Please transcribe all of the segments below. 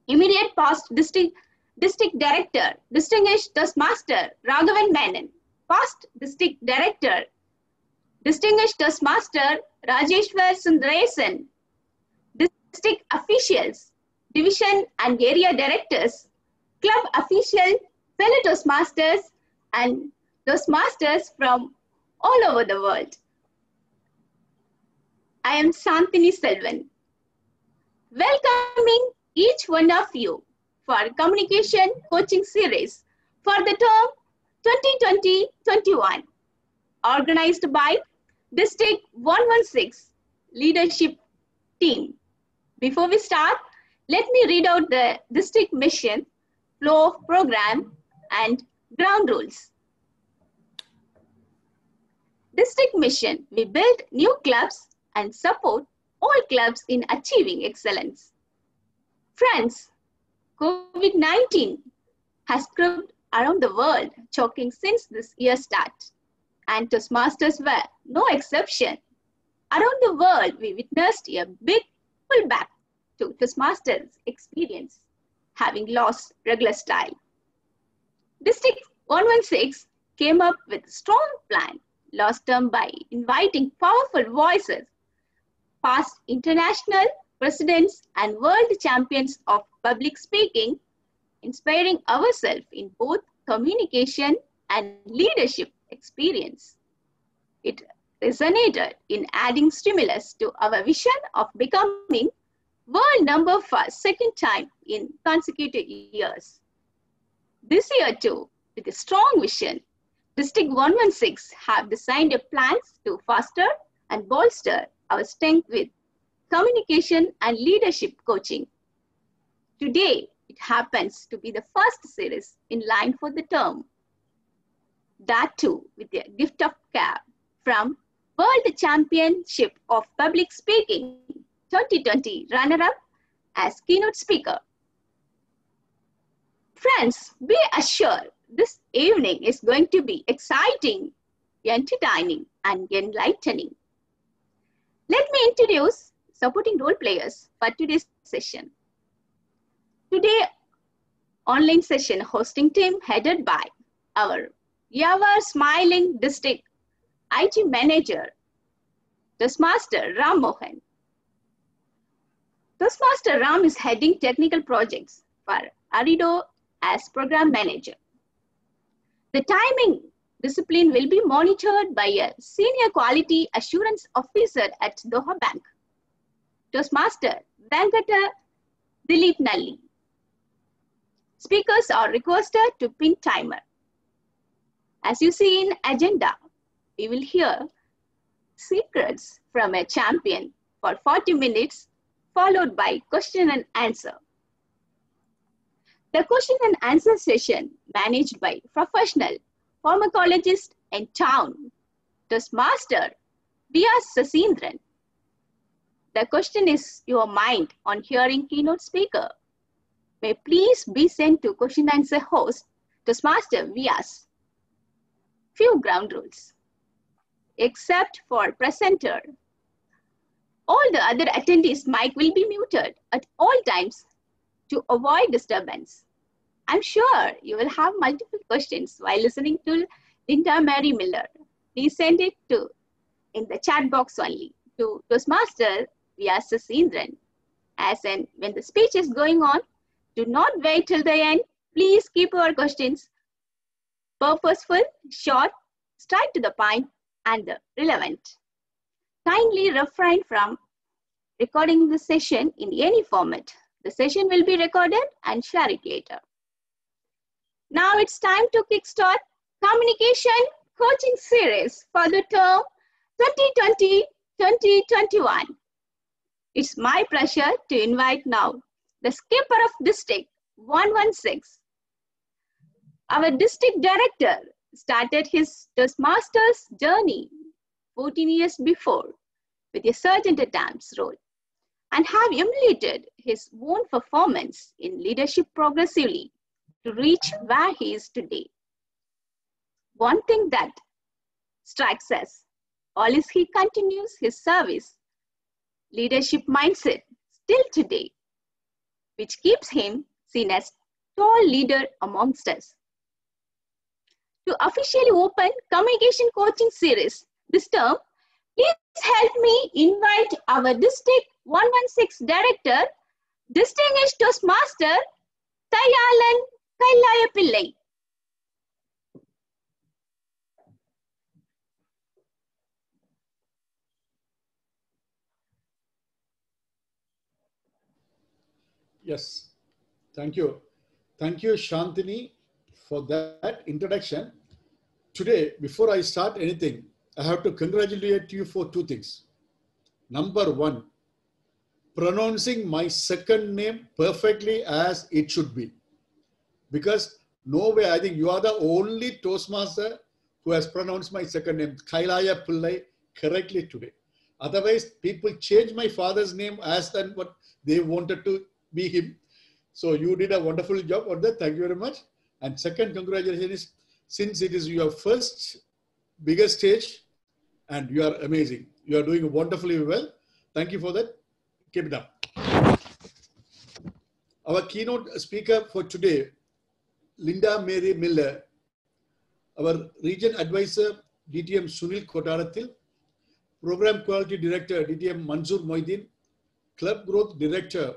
Immediate past district director, distinguished Toastmaster Raghavan Menon. Past district director, distinguished Toastmaster Rajeshwar Sundaresan. District officials, division and area directors, club officials, fellow Toastmasters, and Toastmasters from all over the world. I am Santini Selvan, welcoming each one of you for communication coaching series for the term 2020-21, organized by District 116 Leadership Team. Before we start, let me read out the district mission, flow of program, and ground rules. District mission: we build new clubs and support all clubs in achieving excellence. Friends, COVID-19 has crept around the world, choking since this year's start, and Toastmasters were no exception. Around the world, we witnessed a big pullback to Toastmasters experience, having lost regular style. District 116 came up with a strong plan last term by inviting powerful voices, past international presidents and world champions of public speaking, inspiring ourselves in both communication and leadership experience. It resonated in adding stimulus to our vision of becoming world number for second time in consecutive years. This year too, with a strong vision, District 116 have designed a plans to foster and bolster our strength with communication and leadership coaching. Today, it happens to be the first series in line for the term. That too with a gift of care from World Championship of Public Speaking 2020 runner-up as keynote speaker. Friends, be assured this evening is going to be exciting, entertaining, and enlightening. Let me introduce supporting role players for today's session. Today, online session hosting team headed by our ever smiling district IT manager, Toastmaster Ram Mohan. Toastmaster Ram is heading technical projects for Arido as program manager. The timing discipline will be monitored by a senior quality assurance officer at Doha Bank, Toastmaster Venkata Dilip Nalli. Speakers are requested to pin timer. As you see in agenda, we will hear secrets from a champion for 40 minutes, followed by question and answer. The question and answer session managed by professional pharmacologist in town, Toastmaster V.S. Sasindran. The question is your mind on hearing keynote speaker. May please be sent to question answer host, Toastmaster V.S. Few ground rules. Except for presenter, all the other attendees' mic will be muted at all times to avoid disturbance. I'm sure you will have multiple questions while listening to Linda Mary Miller. Please send it in the chat box only to Toastmaster V.S. Sasindran. As in, when the speech is going on, do not wait till the end. Please keep your questions purposeful, short, straight to the point, and relevant. Kindly refrain from recording the session in any format. The session will be recorded and shared later. Now it's time to kickstart communication coaching series for the term 2020-2021. It's my pleasure to invite now the skipper of District 116. Our district director started his Toastmasters journey 14 years before with a sergeant at arms role and have emulated his own performance in leadership progressively to reach where he is today. One thing that strikes us all is he continues his service leadership mindset still today. which keeps him seen as tall leader amongst us. To officially open communication coaching series this term, please help me invite our District 116 Director, Distinguished Toastmaster, Thayalan Kailaya. Yes, thank you. Thank you, Shantini, for that introduction. Today, before I start anything, I have to congratulate you for two things. Number one, pronouncing my second name perfectly as it should be. Because no way, I think you are the only Toastmaster who has pronounced my second name, Kailaya Pillai, correctly today. Otherwise, people change my father's name as than what they wanted to be him. So you did a wonderful job on that. Thank you very much. And second, congratulations, since it is your first biggest stage and you are amazing. You are doing wonderfully well. Thank you for that. Keep it up. Our keynote speaker for today, Linda Mary Miller, our region advisor, DTM Sunil Kotarathil, program quality director, DTM Mansoor Moidin, club growth director,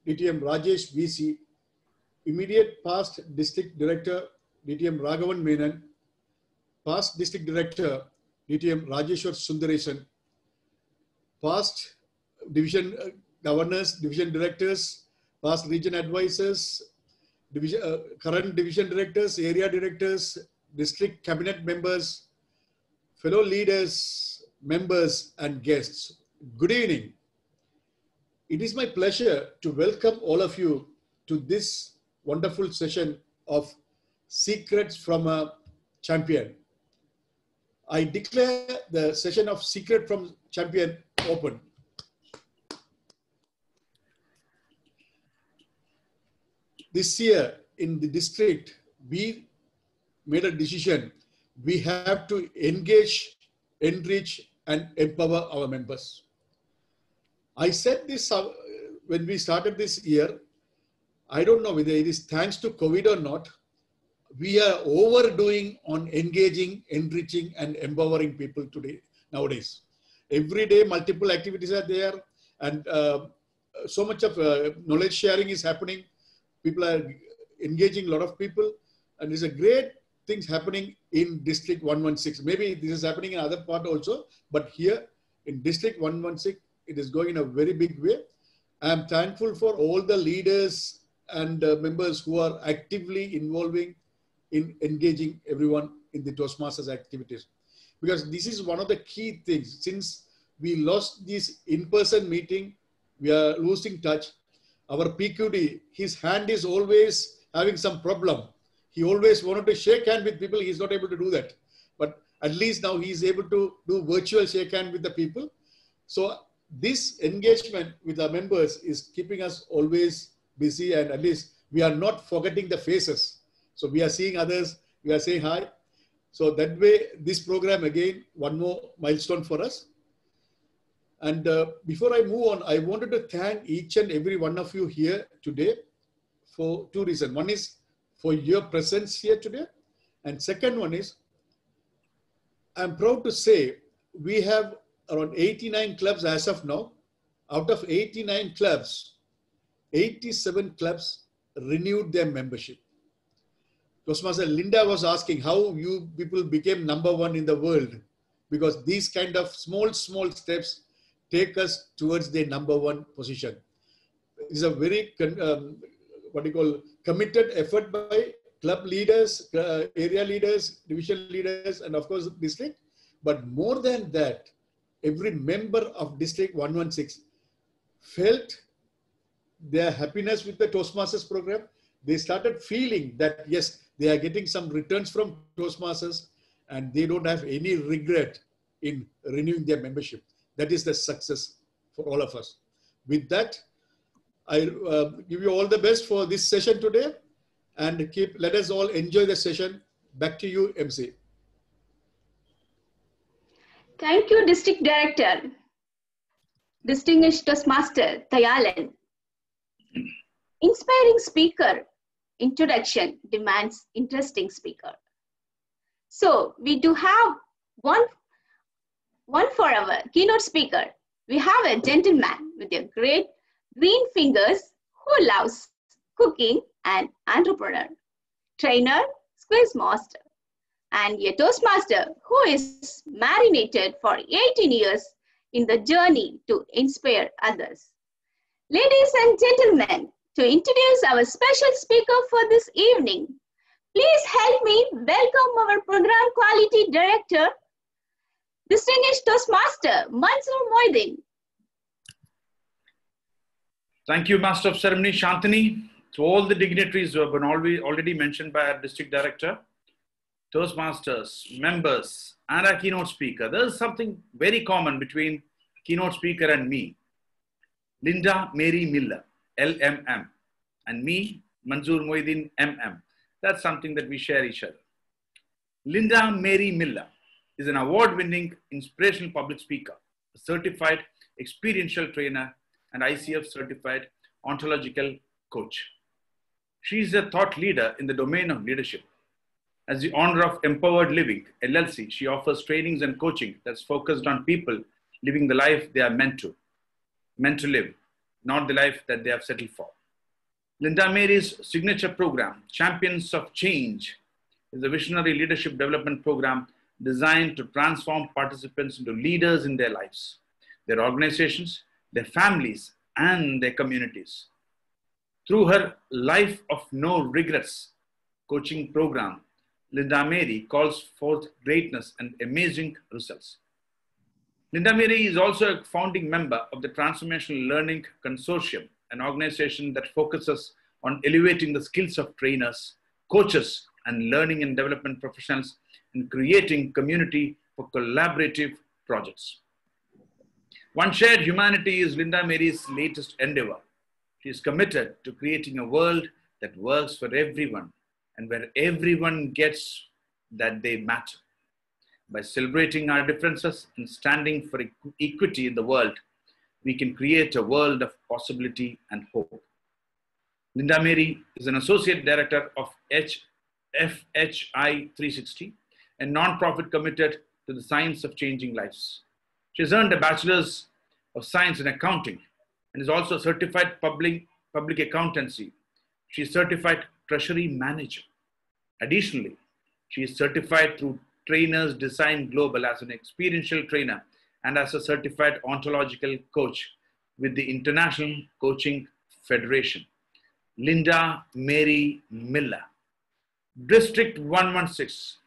DTM Rajesh VC, immediate past district director, DTM Raghavan Menon, past district director, DTM Rajeshwar Sundaresan, past division governors, division directors, past region advisors, current division directors, area directors, district cabinet members, fellow leaders, members, and guests. Good evening. It is my pleasure to welcome all of you to this wonderful session of Secrets from a Champion. I declare the session of Secret from Champion open. This year in the district, we made a decision. We have to engage, enrich, and empower our members. I said this when we started this year. I don't know whether it is thanks to COVID or not. We are overdoing on engaging, enriching, and empowering people today, nowadays. Every day, multiple activities are there, and so much of knowledge sharing is happening. People are engaging a lot of people, and there's a great things happening in District 116. Maybe this is happening in other part also, but here in District 116, it is going in a very big way. I am thankful for all the leaders and members who are actively involving in engaging everyone in the Toastmasters activities. Because this is one of the key things. Since we lost this in-person meeting, we are losing touch. Our PQD, his hand is always having some problem. He always wanted to shake hand with people. He's not able to do that. But at least now he's able to do virtual shake hand with the people. So this engagement with our members is keeping us always busy, and at least we are not forgetting the faces. So we are seeing others, we are saying hi. So that way, this program again, one more milestone for us. And before I move on, I wanted to thank each and every one of you here today for two reasons. One is for your presence here today. And second one is, I'm proud to say we have around 89 clubs as of now. Out of 89 clubs, 87 clubs renewed their membership. Toastmaster Linda was asking how you people became #1 in the world, because these kind of small steps take us towards the #1 position. It's a very committed effort by club leaders, area leaders, division leaders, and of course district. But more than that, every member of District 116 felt their happiness with the Toastmasters program. They started feeling that, yes, they are getting some returns from Toastmasters and they don't have any regret in renewing their membership. That is the success for all of us. With that, I give you all the best for this session today, and let us all enjoy the session. Back to you, MC. Thank you, District Director. Distinguished Toastmaster Thayalan. Inspiring speaker introduction demands interesting speaker. So we do have one for our keynote speaker. We have a gentleman with a great green fingers who loves cooking and entrepreneur, trainer, quiz master, and a Toastmaster who is marinated for 18 years in the journey to inspire others. Ladies and gentlemen, to introduce our special speaker for this evening, please help me welcome our program quality director, distinguished Toastmaster Mansoor Moidin. Thank you, Master of Ceremony Shantini. To all the dignitaries who have been already mentioned by our district director, Toastmasters, members, and our keynote speaker. There's something very common between keynote speaker and me. Linda Mary Miller, LMM, and me, Mansoor Moidin, MM. That's something that we share each other. Linda Mary Miller is an award-winning inspirational public speaker, a certified experiential trainer, and ICF certified ontological coach. She is a thought leader in the domain of leadership. As the owner of Empowered Living, LLC, she offers trainings and coaching that's focused on people living the life they are meant to live, not the life that they have settled for. Linda Mary's signature program, Champions of Change, is a visionary leadership development program designed to transform participants into leaders in their lives, their organizations, their families, and their communities. Through her Life of No Regrets coaching program, Linda Mary calls forth greatness and amazing results. Linda Mary is also a founding member of the Transformational Learning Consortium, an organization that focuses on elevating the skills of trainers, coaches, and learning and development professionals and creating community for collaborative projects. One Shared Humanity is Linda Mary's latest endeavor. She is committed to creating a world that works for everyone and where everyone gets that they matter. By celebrating our differences and standing for equity in the world, we can create a world of possibility and hope. Linda Mary is an associate director of FHI 360, a nonprofit committed to the science of changing lives. She has earned a Bachelor's of Science in Accounting and is also a certified public accountancy. She is certified treasury manager. Additionally, she is certified through Trainers Design Global as an experiential trainer and as a certified ontological coach with the International Coaching Federation. Linda Mary Miller, District 116.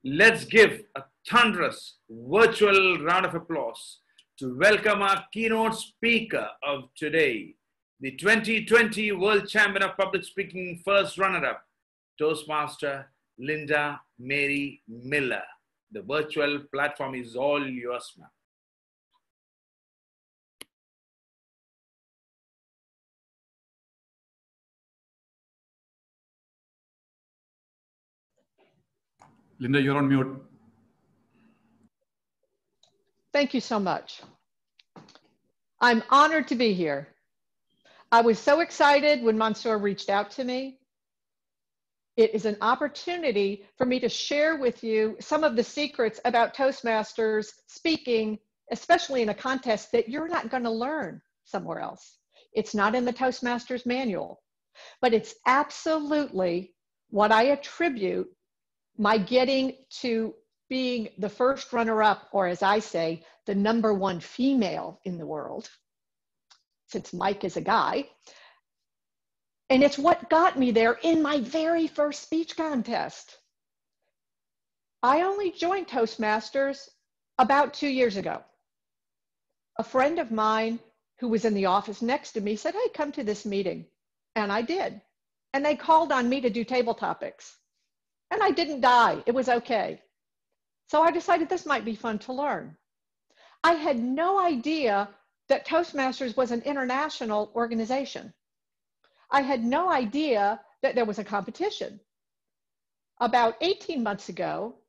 Let's give a thunderous virtual round of applause to welcome our keynote speaker of today, the 2020 World Champion of Public Speaking first runner-up, Toastmaster Linda Mary Miller. The virtual platform is all yours, ma'am. Linda, you're on mute. Thank you so much. I'm honored to be here. I was so excited when Mansoor reached out to me. It is an opportunity for me to share with you some of the secrets about Toastmasters speaking, especially in a contest that you're not going to learn somewhere else. It's not in the Toastmasters manual, but it's absolutely what I attribute my getting to being the first runner-up, or as I say, the #1 female in the world, since Mike is a guy. And it's what got me there in my very first speech contest. I only joined Toastmasters about 2 years ago. A friend of mine who was in the office next to me said, "Hey, come to this meeting." And I did. And they called on me to do table topics. And I didn't die. It was okay. So I decided this might be fun to learn. I had no idea that Toastmasters was an international organization. I had no idea that there was a competition. About 18 months ago,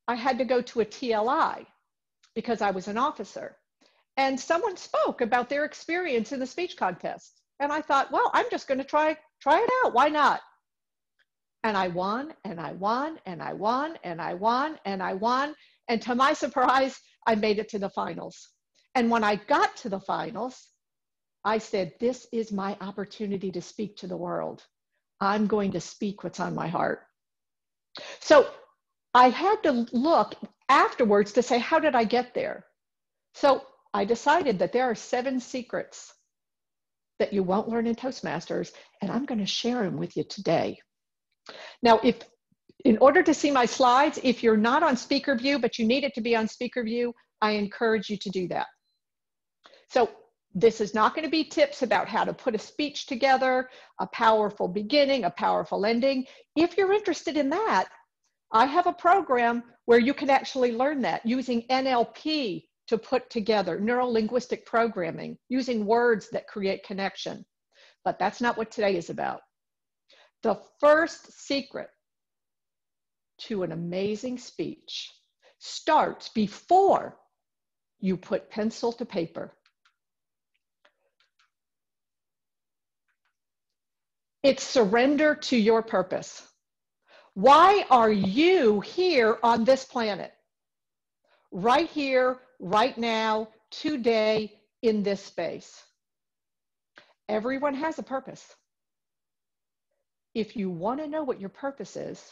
I had to go to a TLI because I was an officer. And someone spoke about their experience in the speech contest. And I thought, well, I'm just going to try it out. Why not? And I won, and I won, and I won, and I won, and I won. And to my surprise, I made it to the finals. And when I got to the finals, I said, this is my opportunity to speak to the world. I'm going to speak what's on my heart. So I had to look afterwards to say, how did I get there? So I decided that there are 7 secrets that you won't learn in Toastmasters, and I'm going to share them with you today. Now, in order to see my slides, if you're not on speaker view, but you need it to be on speaker view, I encourage you to do that. So this is not going to be tips about how to put a speech together, a powerful beginning, a powerful ending. If you're interested in that, I have a program where you can actually learn that using NLP to put together, neuro-linguistic programming, using words that create connection. But that's not what today is about. The first secret to an amazing speech starts before you put pencil to paper. It's surrender to your purpose. Why are you here on this planet? Right here, right now, today, in this space. Everyone has a purpose. If you want to know what your purpose is,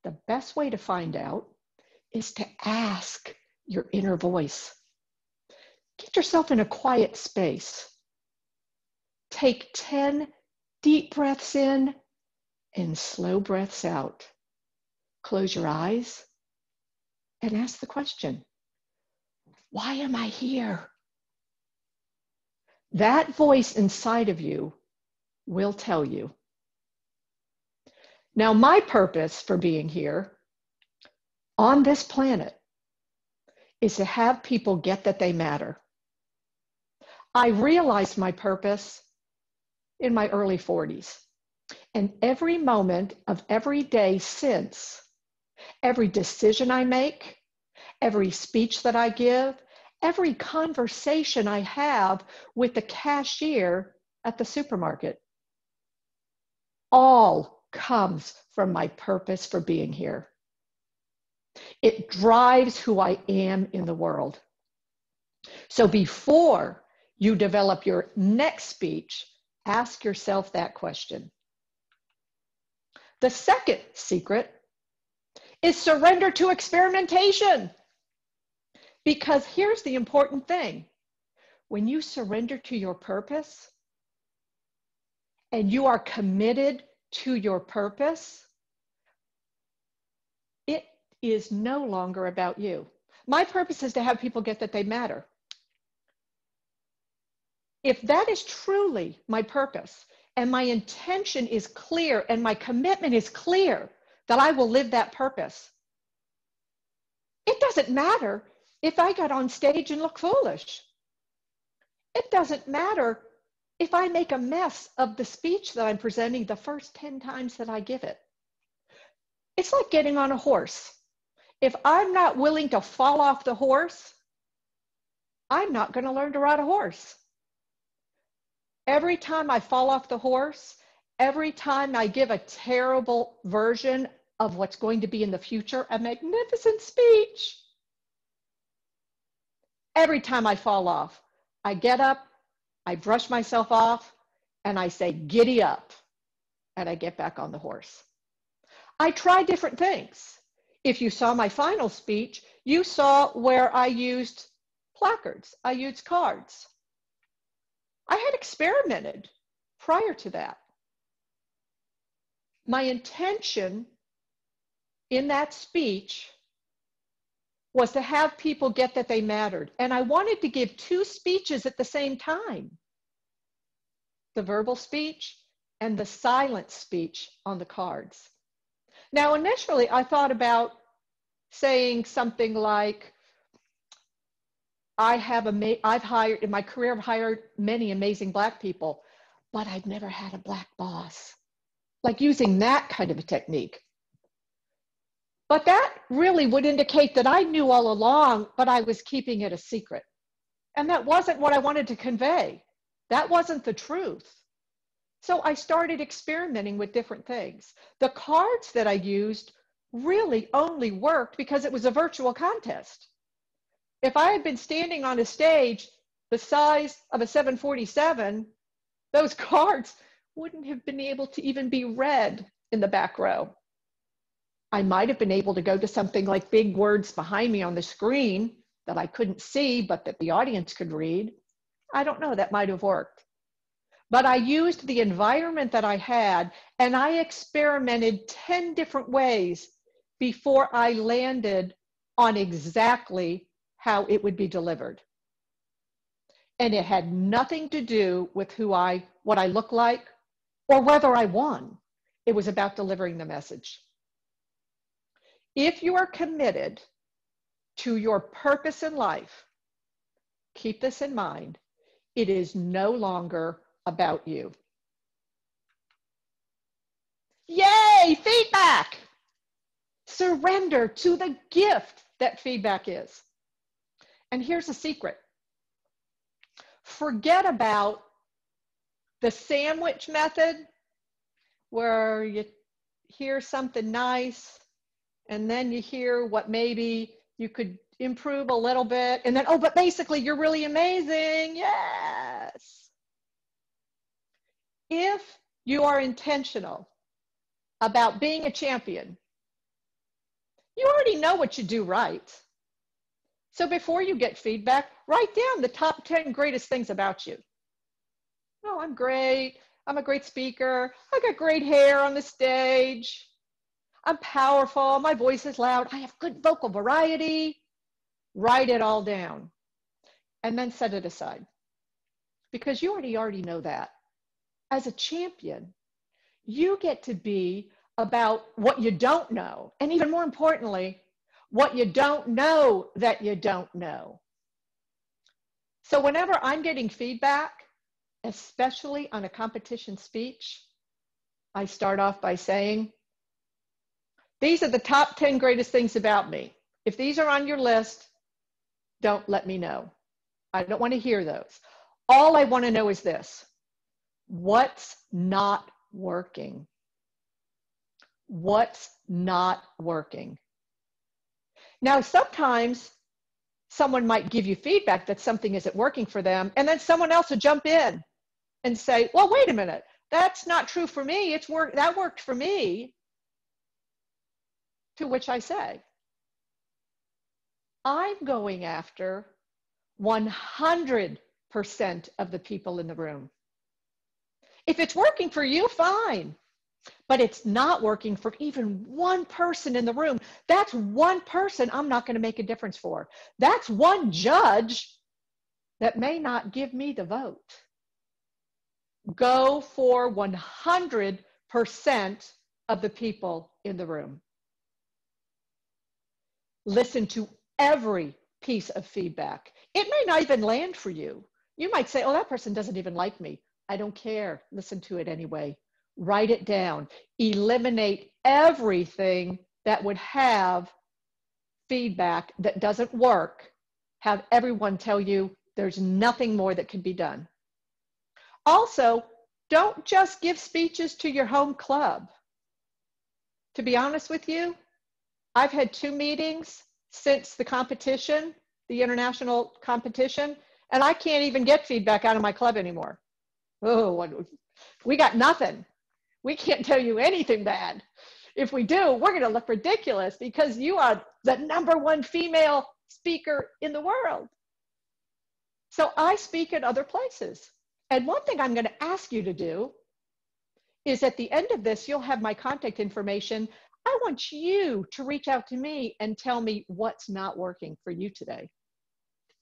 the best way to find out is to ask your inner voice. Get yourself in a quiet space. Take 10 deep breaths in and slow breaths out. Close your eyes and ask the question, why am I here? That voice inside of you will tell you. Now, my purpose for being here on this planet is to have people get that they matter. I realized my purpose in my early 40s. And every moment of every day since, every decision I make, every speech that I give, every conversation I have with the cashier at the supermarket, all comes from my purpose for being here. It drives who I am in the world. So before you develop your next speech, ask yourself that question. The second secret is surrender to experimentation. Because here's the important thing. When you surrender to your purpose and you are committed to your purpose, it is no longer about you. My purpose is to have people get that they matter. If that is truly my purpose and my intention is clear and my commitment is clear that I will live that purpose, it doesn't matter if I got on stage and look foolish. It doesn't matter if I make a mess of the speech that I'm presenting the first 10 times that I give it. It's like getting on a horse. If I'm not willing to fall off the horse, I'm not going to learn to ride a horse. Every time I fall off the horse, every time I give a terrible version of what's going to be in the future, a magnificent speech, every time I fall off, I get up, I brush myself off, and I say, giddy up, and I get back on the horse. I try different things. If you saw my final speech, you saw where I used placards, I used cards. I had experimented prior to that. My intention in that speech was to have people get that they mattered. And I wanted to give 2 speeches at the same time. The verbal speech and the silent speech on the cards. Now, initially, I thought about saying something like, I've hired, in my career, I've hired many amazing Black people, but I've never had a Black boss. Like using that kind of a technique. But that really would indicate that I knew all along, but I was keeping it a secret. And that wasn't what I wanted to convey. That wasn't the truth. So I started experimenting with different things. The cards that I used really only worked because it was a virtual contest. If I had been standing on a stage the size of a 747, those cards wouldn't have been able to even be read in the back row. I might have been able to go to something like big words behind me on the screen that I couldn't see, but that the audience could read. I don't know, that might have worked. But I used the environment that I had, and I experimented 10 different ways before I landed on exactly how it would be delivered. And it had nothing to do with what I look like or whether I won. It was about delivering the message. If you are committed to your purpose in life, keep this in mind, it is no longer about you. Yay, feedback! Surrender to the gift that feedback is. And here's a secret. Forget about the sandwich method where you hear something nice and then you hear what maybe you could improve a little bit and then, oh, but basically you're really amazing. Yes. If you are intentional about being a champion, you already know what you do right. So before you get feedback, write down the top 10 greatest things about you. Oh, I'm great. I'm a great speaker. I got great hair on the stage. I'm powerful. My voice is loud. I have good vocal variety. Write it all down and then set it aside because you already know that. As a champion, you get to be about what you don't know. And even more importantly, what you don't know that you don't know. So whenever I'm getting feedback, especially on a competition speech, I start off by saying, these are the top 10 greatest things about me. If these are on your list, don't let me know. I don't want to hear those. All I want to know is this. What's not working? What's not working? Now, sometimes someone might give you feedback that something isn't working for them, and then someone else will jump in and say, well, wait a minute, that's not true for me. That worked for me. To which I say, I'm going after 100% of the people in the room. If it's working for you, fine. But it's not working for even one person in the room. That's one person I'm not going to make a difference for. That's one judge that may not give me the vote. Go for 100% of the people in the room. Listen to every piece of feedback. It may not even land for you. You might say, oh, that person doesn't even like me. I don't care. Listen to it anyway. Write it down. Eliminate everything that would have feedback that doesn't work. Have everyone tell you there's nothing more that can be done. Also, don't just give speeches to your home club. To be honest with you, I've had 2 meetings since the competition, the international competition, and I can't even get feedback out of my club anymore. Oh, we got nothing. We can't tell you anything bad. If we do, we're going to look ridiculous because you are the #1 female speaker in the world. So I speak at other places. And one thing I'm going to ask you to do is at the end of this, you'll have my contact information. I want you to reach out to me and tell me what's not working for you today.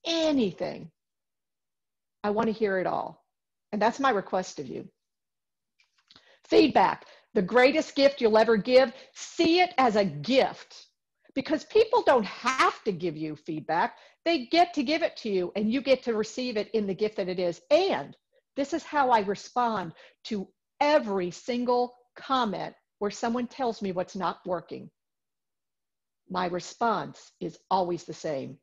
Anything. I want to hear it all. And that's my request of you. Feedback, the greatest gift you'll ever give. See it as a gift because people don't have to give you feedback. They get to give it to you and you get to receive it in the gift that it is. And this is how I respond to every single comment where someone tells me what's not working. My response is always the same.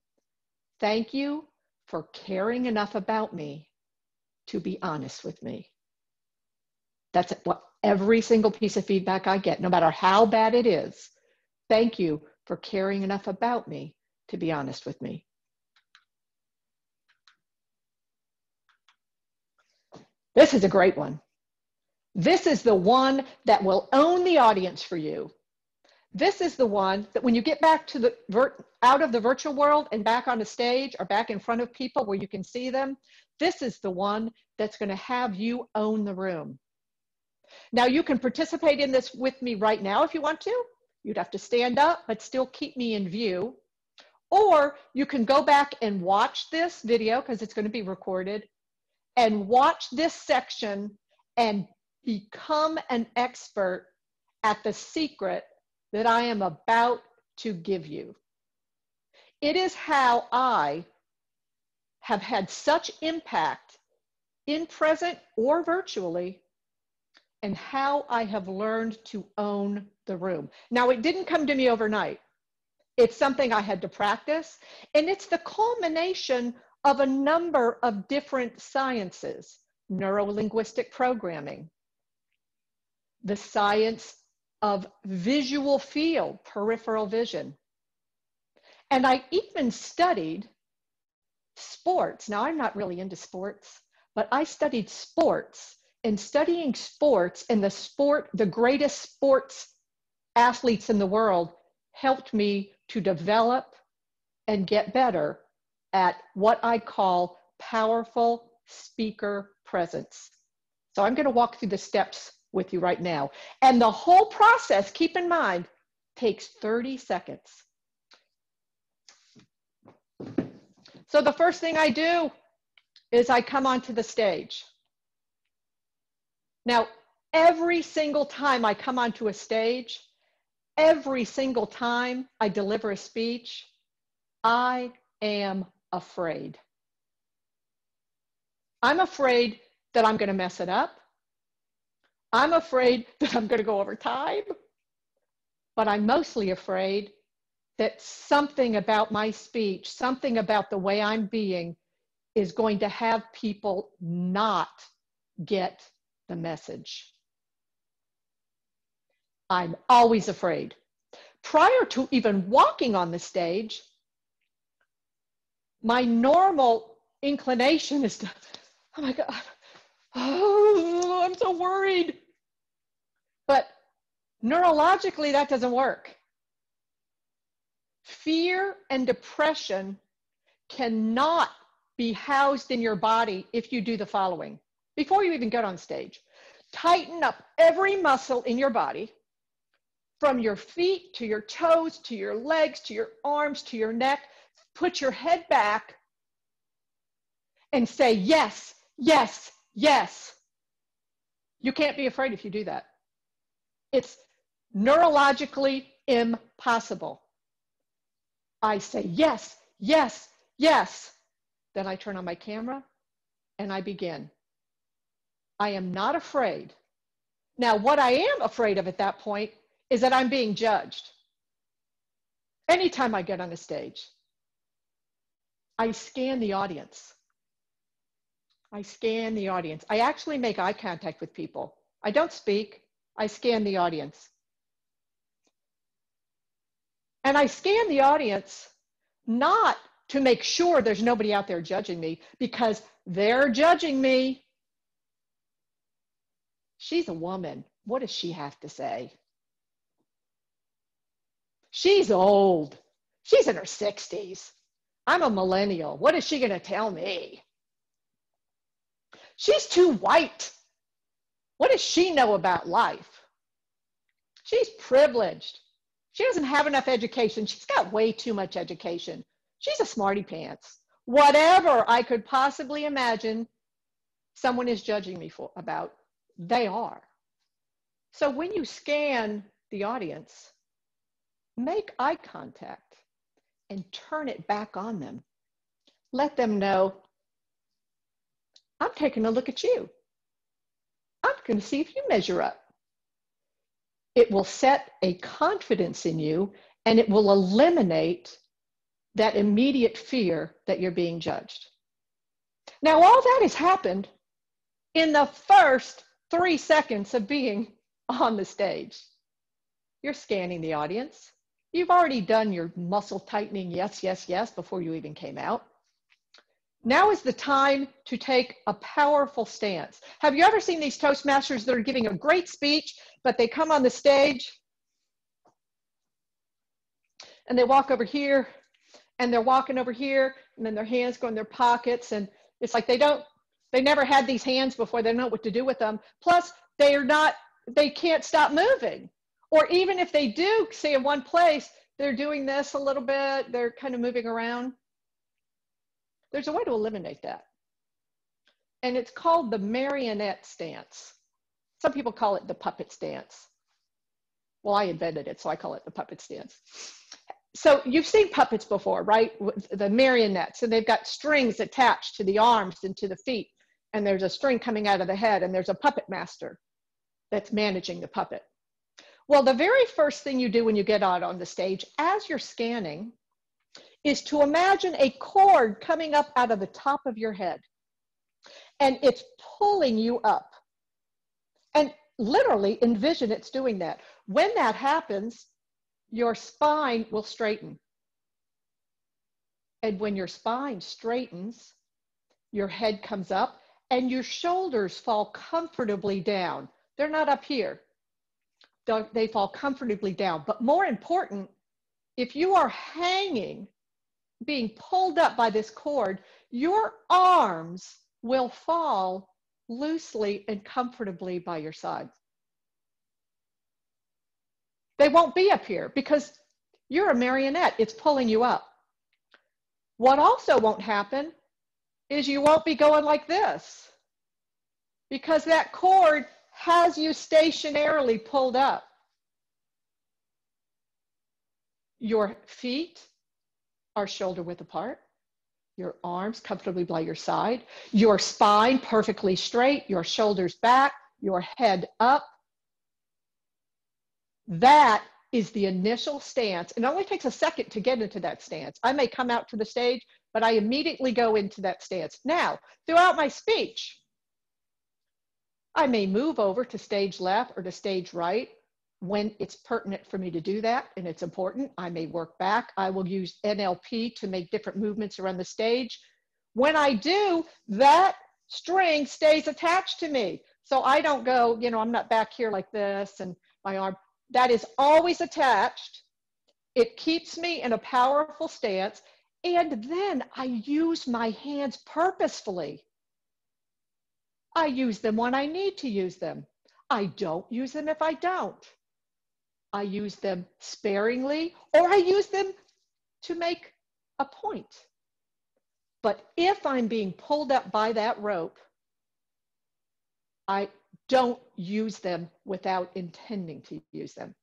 Thank you for caring enough about me to be honest with me. That's what every single piece of feedback I get, no matter how bad it is. Thank you for caring enough about me to be honest with me. This is a great one. This is the one that will own the audience for you. This is the one that when you get back to the out of the virtual world and back on the stage or back in front of people where you can see them, this is the one that's going to have you own the room. Now you can participate in this with me right now if you want to. You'd have to stand up, but still keep me in view. Or you can go back and watch this video because it's going to be recorded and watch this section and become an expert at the secret that I am about to give you. It is how I have had such impact in present or virtually, and how I have learned to own the room. Now, it didn't come to me overnight. It's something I had to practice, and it's the culmination of a number of different sciences: neuro-linguistic programming, the science of visual field, peripheral vision. And I even studied sports. Now, I'm not really into sports, but I studied sports, and studying sports and the greatest sports athletes in the world helped me to develop and get better at what I call powerful speaker presence. So I'm going to walk through the steps with you right now. And the whole process, keep in mind, takes 30 seconds. So the first thing I do is I come onto the stage. Now, every single time I come onto a stage, every single time I deliver a speech, I am afraid. I'm afraid that I'm going to mess it up. I'm afraid that I'm going to go over time. But I'm mostly afraid that something about my speech, something about the way I'm being, is going to have people not get the message. I'm always afraid. Prior to even walking on the stage, my normal inclination is to, oh my God, oh, I'm so worried. But neurologically, that doesn't work. Fear and depression cannot be housed in your body if you do the following. Before you even get on stage, tighten up every muscle in your body, from your feet to your toes, to your legs, to your arms, to your neck. Put your head back and say, yes, yes, yes. You can't be afraid if you do that. It's neurologically impossible. I say, yes, yes, yes. Then I turn on my camera and I begin. I am not afraid. Now, what I am afraid of at that point is that I'm being judged. Anytime I get on a stage, I scan the audience. I scan the audience. I actually make eye contact with people. I don't speak. I scan the audience. And I scan the audience not to make sure there's nobody out there judging me, because they're judging me. She's a woman. What does she have to say? She's old. She's in her 60s. I'm a millennial. What is she going to tell me? She's too white. What does she know about life? She's privileged. She doesn't have enough education. She's got way too much education. She's a smarty pants. Whatever I could possibly imagine someone is judging me for about, they are. So when you scan the audience, make eye contact and turn it back on them. Let them know, I'm taking a look at you. I'm going to see if you measure up. It will set a confidence in you, and it will eliminate that immediate fear that you're being judged. Now, all that has happened in the first 3 seconds of being on the stage. You're scanning the audience. You've already done your muscle tightening, yes, yes, yes, before you even came out. Now is the time to take a powerful stance. Have you ever seen these Toastmasters that are giving a great speech, but they come on the stage and they walk over here and they're walking over here and then their hands go in their pockets, and it's like they never had these hands before, they don't know what to do with them. Plus they can't stop moving. Or even if they do stay in one place, they're doing this a little bit, they're kind of moving around. There's a way to eliminate that. And it's called the marionette stance. Some people call it the puppet stance. Well, I invented it, so I call it the puppet stance. So you've seen puppets before, right? The marionettes, and they've got strings attached to the arms and to the feet. And there's a string coming out of the head, and there's a puppet master that's managing the puppet. Well, the very first thing you do when you get out on the stage, as you're scanning, is to imagine a cord coming up out of the top of your head. And it's pulling you up. And literally envision it's doing that. When that happens, your spine will straighten. And when your spine straightens, your head comes up and your shoulders fall comfortably down. They're not up here. They fall comfortably down. But more important, if you are hanging, being pulled up by this cord, your arms will fall loosely and comfortably by your side. They won't be up here because you're a marionette. It's pulling you up. What also won't happen is you won't be going like this, because that cord has you stationarily pulled up. Your feet are shoulder width apart, your arms comfortably by your side, your spine perfectly straight, your shoulders back, your head up. That is the initial stance. It only takes a second to get into that stance. I may come out to the stage, but I immediately go into that stance. Now, throughout my speech, I may move over to stage left or to stage right when it's pertinent for me to do that, and it's important. I may work back. I will use NLP to make different movements around the stage. When I do, that string stays attached to me. So I don't go, I'm not back here like this and my arm. That is always attached. It keeps me in a powerful stance. And then I use my hands purposefully. I use them when I need to use them. I don't use them if I don't. I use them sparingly, or I use them to make a point. But if I'm being pulled up by that rope, I don't use them without intending to use them.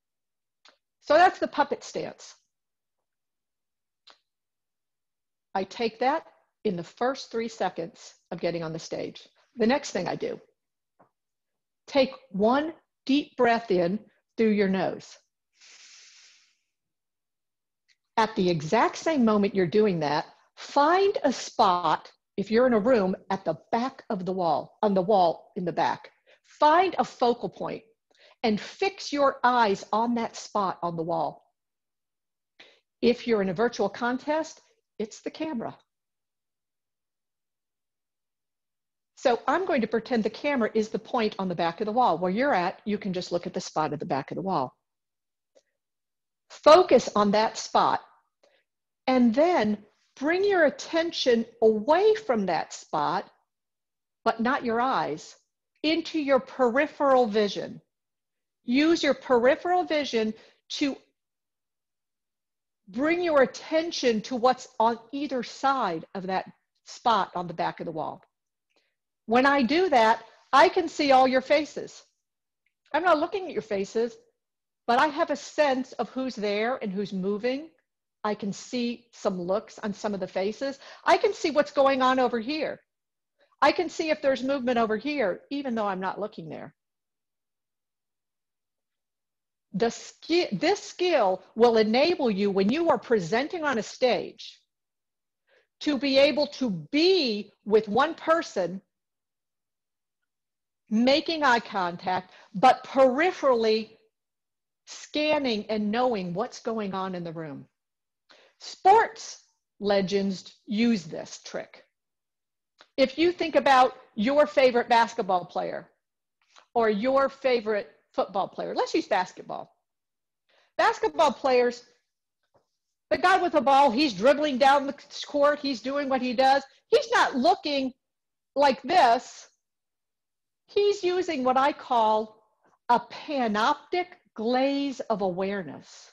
So that's the puppet stance. I take that in the first 3 seconds of getting on the stage. The next thing I do, take one deep breath in through your nose. At the exact same moment you're doing that, find a spot, if you're in a room, at the back of the wall, on the wall in the back. Find a focal point and fix your eyes on that spot on the wall. If you're in a virtual contest, it's the camera. So I'm going to pretend the camera is the point on the back of the wall. Where you're at, you can just look at the spot at the back of the wall. Focus on that spot, and then bring your attention away from that spot, but not your eyes, into your peripheral vision. Use your peripheral vision to bring your attention to what's on either side of that spot on the back of the wall. When I do that, I can see all your faces. I'm not looking at your faces, but I have a sense of who's there and who's moving. I can see some looks on some of the faces. I can see what's going on over here. I can see if there's movement over here, even though I'm not looking there. This skill will enable you, when you are presenting on a stage, to be able to be with one person making eye contact, but peripherally scanning and knowing what's going on in the room. Sports legends use this trick. If you think about your favorite basketball player or your favorite football player, let's use basketball. Basketball players, the guy with the ball, he's dribbling down the court, he's doing what he does. He's not looking like this. He's using what I call a panoptic glaze of awareness.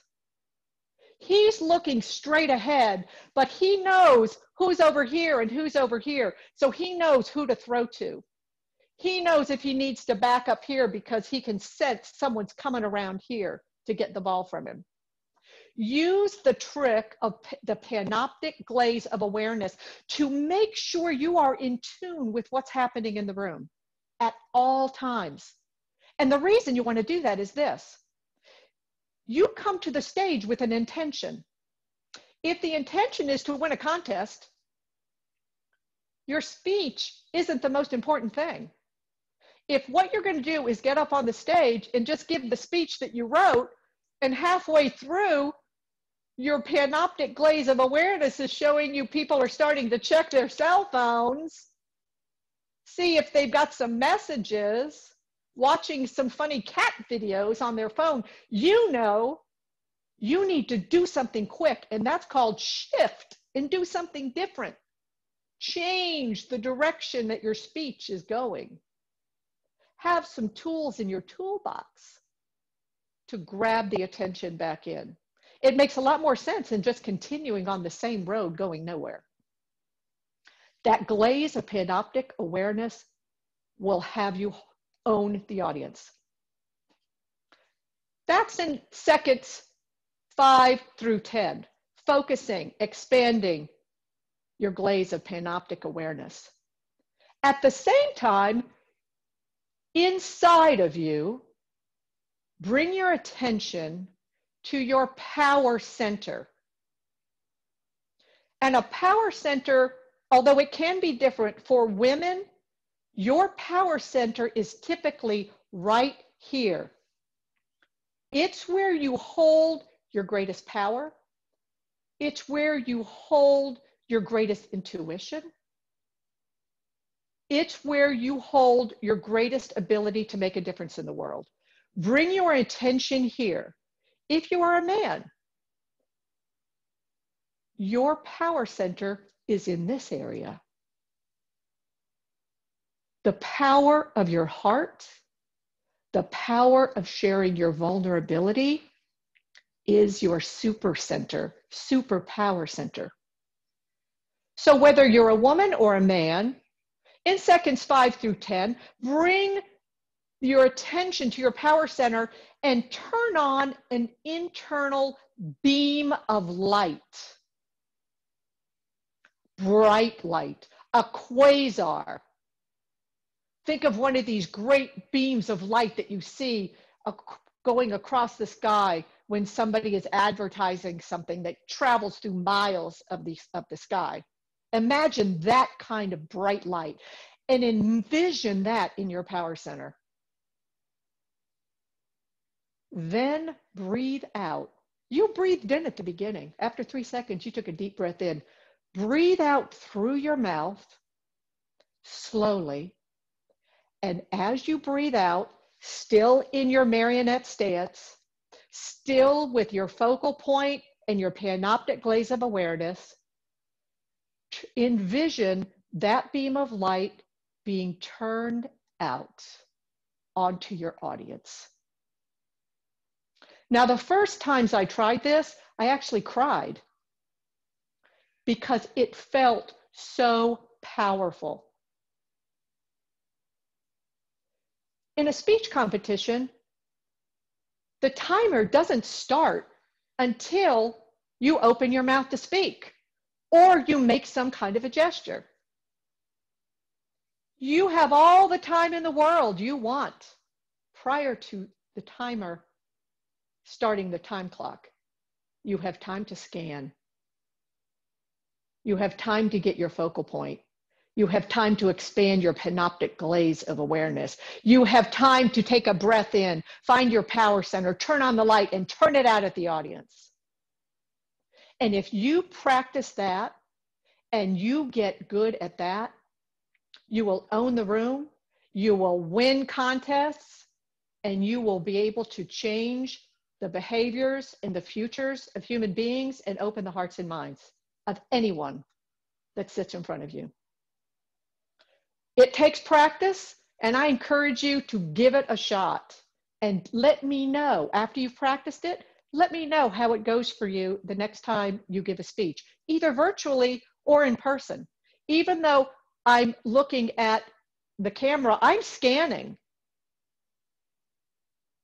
He's looking straight ahead, but he knows who's over here and who's over here. So he knows who to throw to. He knows if he needs to back up here because he can sense someone's coming around here to get the ball from him. Use the trick of the panoptic glaze of awareness to make sure you are in tune with what's happening in the room at all times. And the reason you want to do that is this. You come to the stage with an intention. If the intention is to win a contest, your speech isn't the most important thing. If what you're going to do is get up on the stage and just give the speech that you wrote, and halfway through, your panoptic glaze of awareness is showing you people are starting to check their cell phones, see if they've got some messages, watching some funny cat videos on their phone, you know you need to do something quick, and that's called shift and do something different. Change the direction that your speech is going. Have some tools in your toolbox to grab the attention back in. It makes a lot more sense than just continuing on the same road going nowhere. That glaze of panoptic awareness will have you own the audience. That's in seconds 5 through 10. Focusing, expanding your glaze of panoptic awareness. At the same time, inside of you, bring your attention to your power center. And a power center, although it can be different for women, your power center is typically right here. It's where you hold your greatest power. It's where you hold your greatest intuition. It's where you hold your greatest ability to make a difference in the world. Bring your attention here. If you are a man, your power center is in this area. The power of your heart, the power of sharing your vulnerability is your super center, super power center. So whether you're a woman or a man, in seconds 5 through 10, bring your attention to your power center and turn on an internal beam of light. Bright light, a quasar. Think of one of these great beams of light that you see going across the sky when somebody is advertising something that travels through miles of the sky. Imagine that kind of bright light and envision that in your power center. Then breathe out. You breathed in at the beginning. After 3 seconds, you took a deep breath in. Breathe out through your mouth slowly. And as you breathe out, still in your marionette stance, still with your focal point and your panoptic glaze of awareness, envision that beam of light being turned out onto your audience. Now, the first times I tried this, I actually cried because it felt so powerful. In a speech competition, the timer doesn't start until you open your mouth to speak or you make some kind of a gesture. You have all the time in the world you want prior to the timer starting the time clock. You have time to scan. You have time to get your focal point. You have time to expand your panoptic glaze of awareness. You have time to take a breath in, find your power center, turn on the light, and turn it out at the audience. And if you practice that and you get good at that, you will own the room, you will win contests, and you will be able to change the behaviors and the futures of human beings and open the hearts and minds of anyone that sits in front of you. It takes practice, and I encourage you to give it a shot and let me know after you've practiced it. Let me know how it goes for you the next time you give a speech, either virtually or in person. Even though I'm looking at the camera, I'm scanning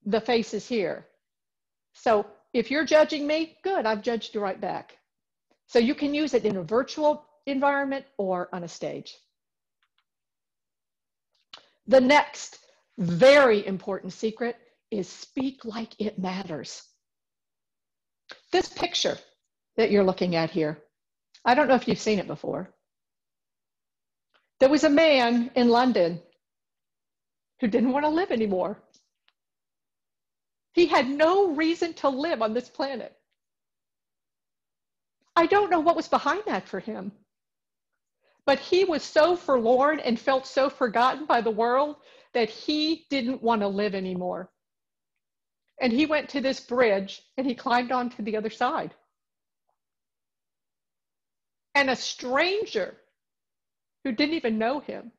the faces here. So if you're judging me, good, I've judged you right back. So you can use it in a virtual environment or on a stage. The next very important secret is speak like it matters. This picture that you're looking at here, I don't know if you've seen it before. There was a man in London who didn't want to live anymore. He had no reason to live on this planet. I don't know what was behind that for him, but he was so forlorn and felt so forgotten by the world that he didn't want to live anymore. And he went to this bridge and he climbed onto the other side. And a stranger who didn't even know him,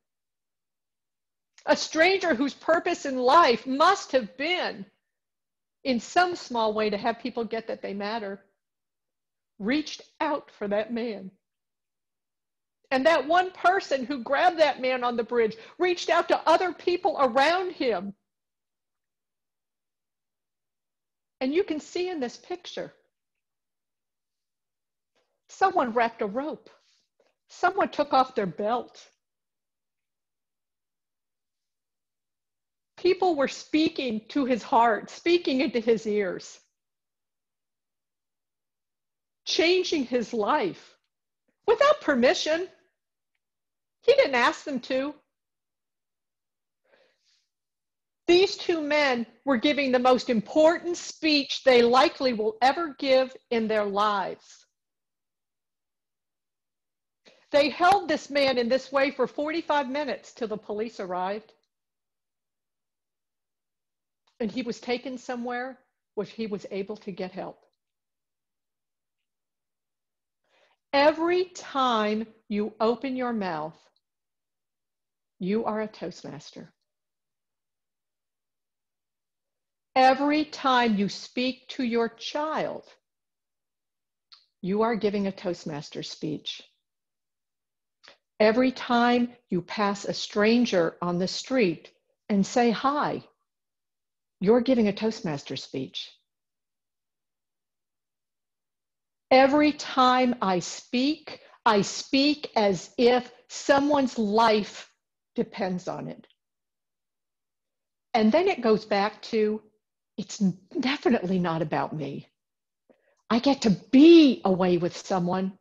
a stranger whose purpose in life must have been in some small way to have people get that they matter, reached out for that man. And that one person who grabbed that man on the bridge reached out to other people around him. And you can see in this picture, someone wrapped a rope. Someone took off their belt. People were speaking to his heart, speaking into his ears, changing his life without permission. He didn't ask them to. These two men were giving the most important speech they likely will ever give in their lives. They held this man in this way for 45 minutes till the police arrived. And he was taken somewhere where he was able to get help. Every time you open your mouth, you are a Toastmaster. Every time you speak to your child, you are giving a Toastmaster speech. Every time you pass a stranger on the street and say hi, you're giving a Toastmaster speech. Every time I speak as if someone's life depends on it. And then it goes back to, it's definitely not about me. I get to be away with someone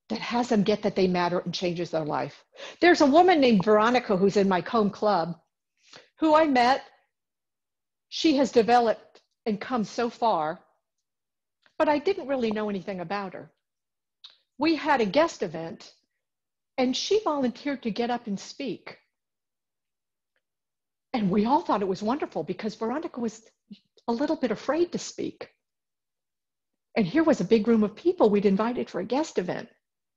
that has them get that they matter and changes their life. There's a woman named Veronica who's in my home club who I met. She has developed and come so far, but I didn't really know anything about her. We had a guest event and she volunteered to get up and speak. And we all thought it was wonderful because Veronica was a little bit afraid to speak. And here was a big room of people we'd invited for a guest event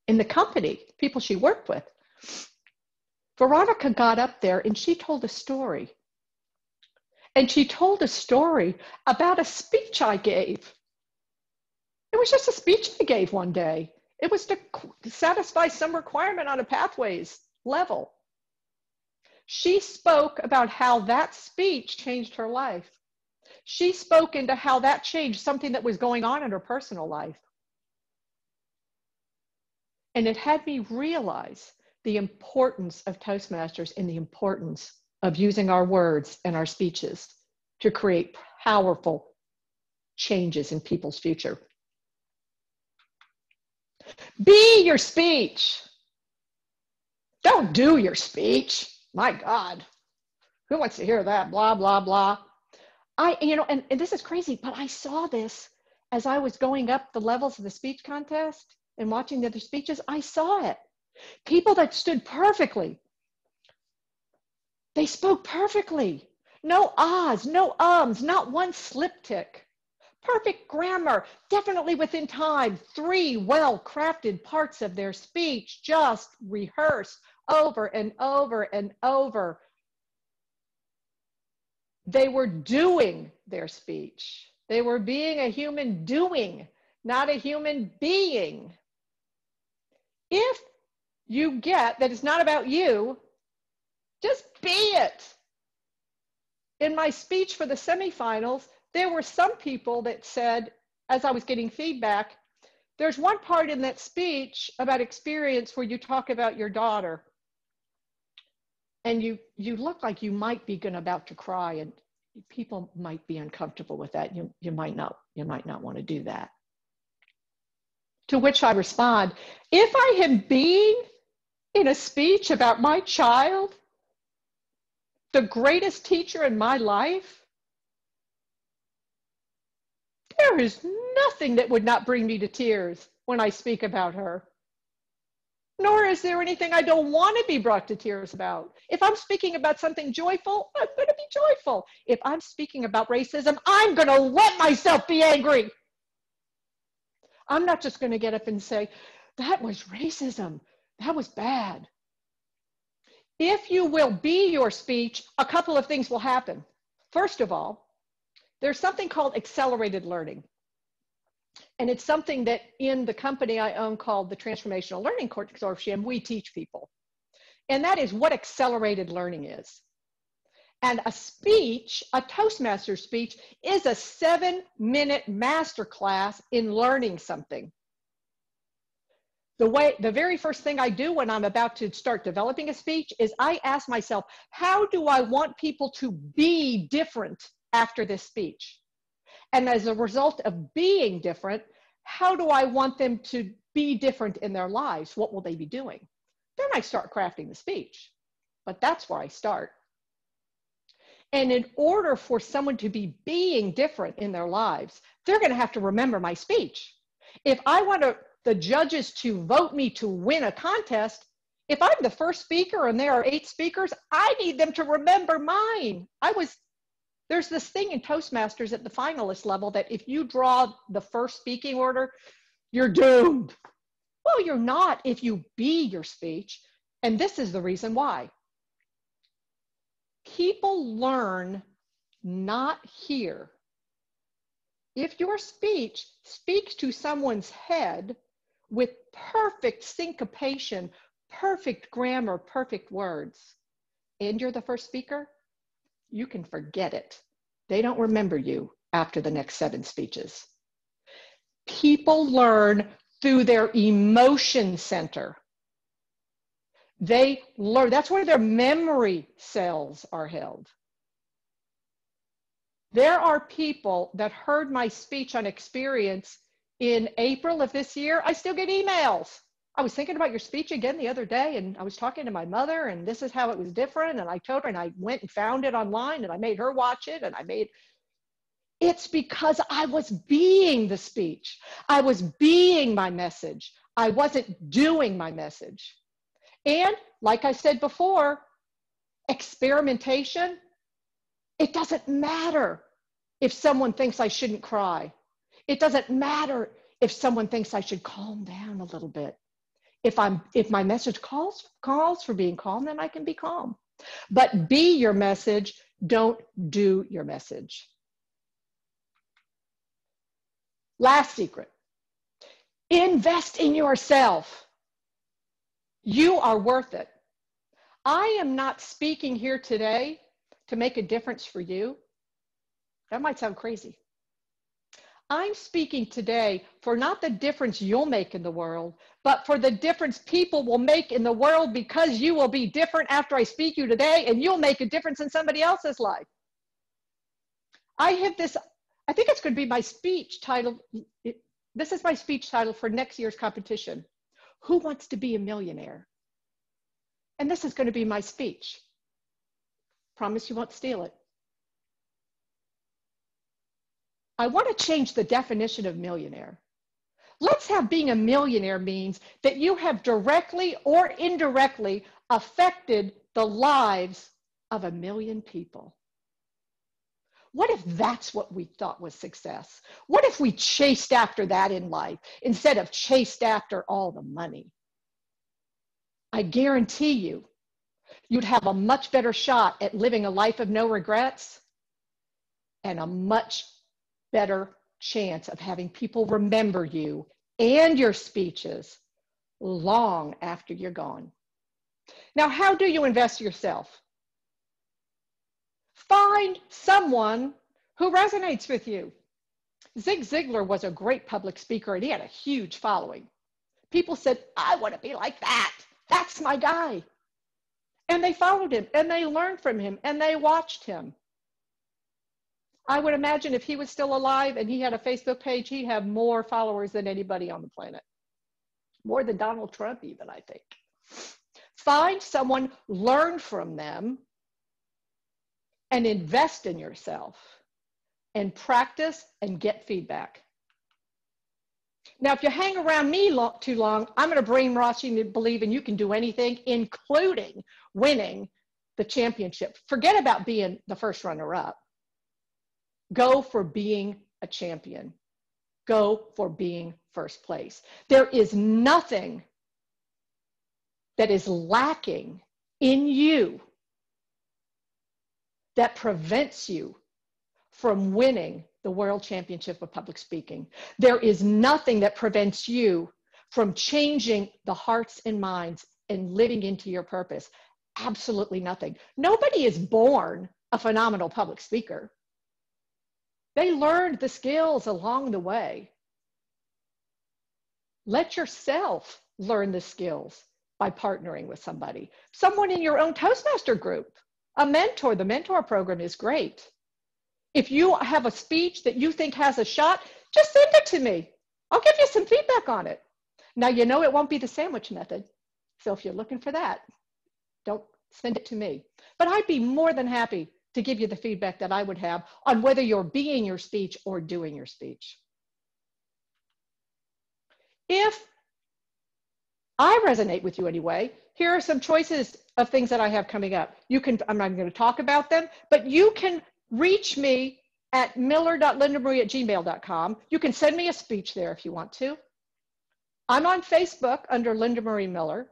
in the company, people she worked with. Veronica got up there and she told a story. And she told a story about a speech I gave. It was just a speech I gave one day. It was to satisfy some requirement on a pathways level. She spoke about how that speech changed her life. She spoke into how that changed something that was going on in her personal life. And it had me realize the importance of Toastmasters and the importance of using our words and our speeches to create powerful changes in people's future. Be your speech. Don't do your speech. My God, who wants to hear that? Blah, blah, blah. And this is crazy, but I saw this as I was going up the levels of the speech contest and watching the other speeches. I saw it. People that stood perfectly. They spoke perfectly. No ahs, no ums, not one slip tick. Perfect grammar, definitely within time. 3 well-crafted parts of their speech, just rehearsed over and over and over. They were doing their speech. They were being a human doing, not a human being. If you get that it's not about you, just be it. In my speech for the semifinals, there were some people that said, as I was getting feedback, there's one part in that speech about experience where you talk about your daughter. And you look like you might be about to cry, and people might be uncomfortable with that. You might not want to do that. To which I respond, if I am being in a speech about my child, the greatest teacher in my life, there is nothing that would not bring me to tears when I speak about her. Nor is there anything I don't want to be brought to tears about. If I'm speaking about something joyful, I'm going to be joyful. If I'm speaking about racism, I'm going to let myself be angry. I'm not just going to get up and say, that was racism. That was bad. If you will be your speech, a couple of things will happen. First of all, there's something called accelerated learning. And it's something that in the company I own called the Transformational Learning Consortium, we teach people. And that is what accelerated learning is. And a speech, a Toastmaster speech, is a 7-minute masterclass in learning something. The very first thing I do when I'm about to start developing a speech is I ask myself, how do I want people to be different after this speech? And as a result of being different, how do I want them to be different in their lives? What will they be doing? Then I start crafting the speech. But that's where I start. And in order for someone to be being different in their lives, they're going to have to remember my speech. If I want the judges to vote me to win a contest, if I'm the first speaker and there are 8 speakers, I need them to remember mine. There's this thing in Toastmasters at the finalist level that if you draw the first speaking order, you're doomed. Well, you're not if you be your speech. And this is the reason why. People learn, not hear. If your speech speaks to someone's head with perfect syncopation, perfect grammar, perfect words, and you're the first speaker, you can forget it. They don't remember you after the next 7 speeches. People learn through their emotion center. They learn, that's where their memory cells are held. There are people that heard my speech on experience in April of this year. I still get emails. I was thinking about your speech again the other day, and I was talking to my mother, and this is how it was different. And I told her, and I went and found it online, and I made her watch it, and it's because I was being the speech. I was being my message. I wasn't doing my message. And like I said before, experimentation, it doesn't matter if someone thinks I shouldn't cry. It doesn't matter if someone thinks I should calm down a little bit. If my message calls for being calm, then I can be calm. But be your message, don't do your message. Last secret, invest in yourself. You are worth it. I am not speaking here today to make a difference for you. That might sound crazy. I'm speaking today for not the difference you'll make in the world, but for the difference people will make in the world, because you will be different after I speak you today, and you'll make a difference in somebody else's life. I think it's going to be my speech title. This is my speech title for next year's competition. Who wants to be a millionaire? And this is going to be my speech. Promise you won't steal it. I want to change the definition of millionaire. Let's have being a millionaire means that you have directly or indirectly affected the lives of 1 million people. What if that's what we thought was success? What if we chased after that in life instead of chased after all the money? I guarantee you, you'd have a much better shot at living a life of no regrets and a much better chance of having people remember you and your speeches long after you're gone. Now, how do you invest yourself? Find someone who resonates with you. Zig Ziglar was a great public speaker and he had a huge following. People said, I want to be like that. That's my guy. And they followed him and they learned from him and they watched him. I would imagine if he was still alive and he had a Facebook page, he'd have more followers than anybody on the planet. More than Donald Trump even, I think. Find someone, learn from them, and invest in yourself and practice and get feedback. Now, if you hang around me too long, I'm going to brainwash you to believing you can do anything, including winning the championship. Forget about being the first runner-up. Go for being a champion. Go for being first place. There is nothing that is lacking in you that prevents you from winning the World Championship of Public Speaking. There is nothing that prevents you from changing the hearts and minds and living into your purpose. Absolutely nothing. Nobody is born a phenomenal public speaker. They learned the skills along the way. Let yourself learn the skills by partnering with somebody. Someone in your own Toastmaster group, a mentor. The mentor program is great. If you have a speech that you think has a shot, just send it to me. I'll give you some feedback on it. Now, you know it won't be the sandwich method. So if you're looking for that, don't send it to me. But I'd be more than happy to give you the feedback that I would have on whether you're being your speech or doing your speech. If I resonate with you anyway, here are some choices of things that I have coming up. You can, I'm not going to talk about them, but you can reach me at miller.lindamarie@gmail.com. You can send me a speech there if you want to. I'm on Facebook under Linda Marie Miller.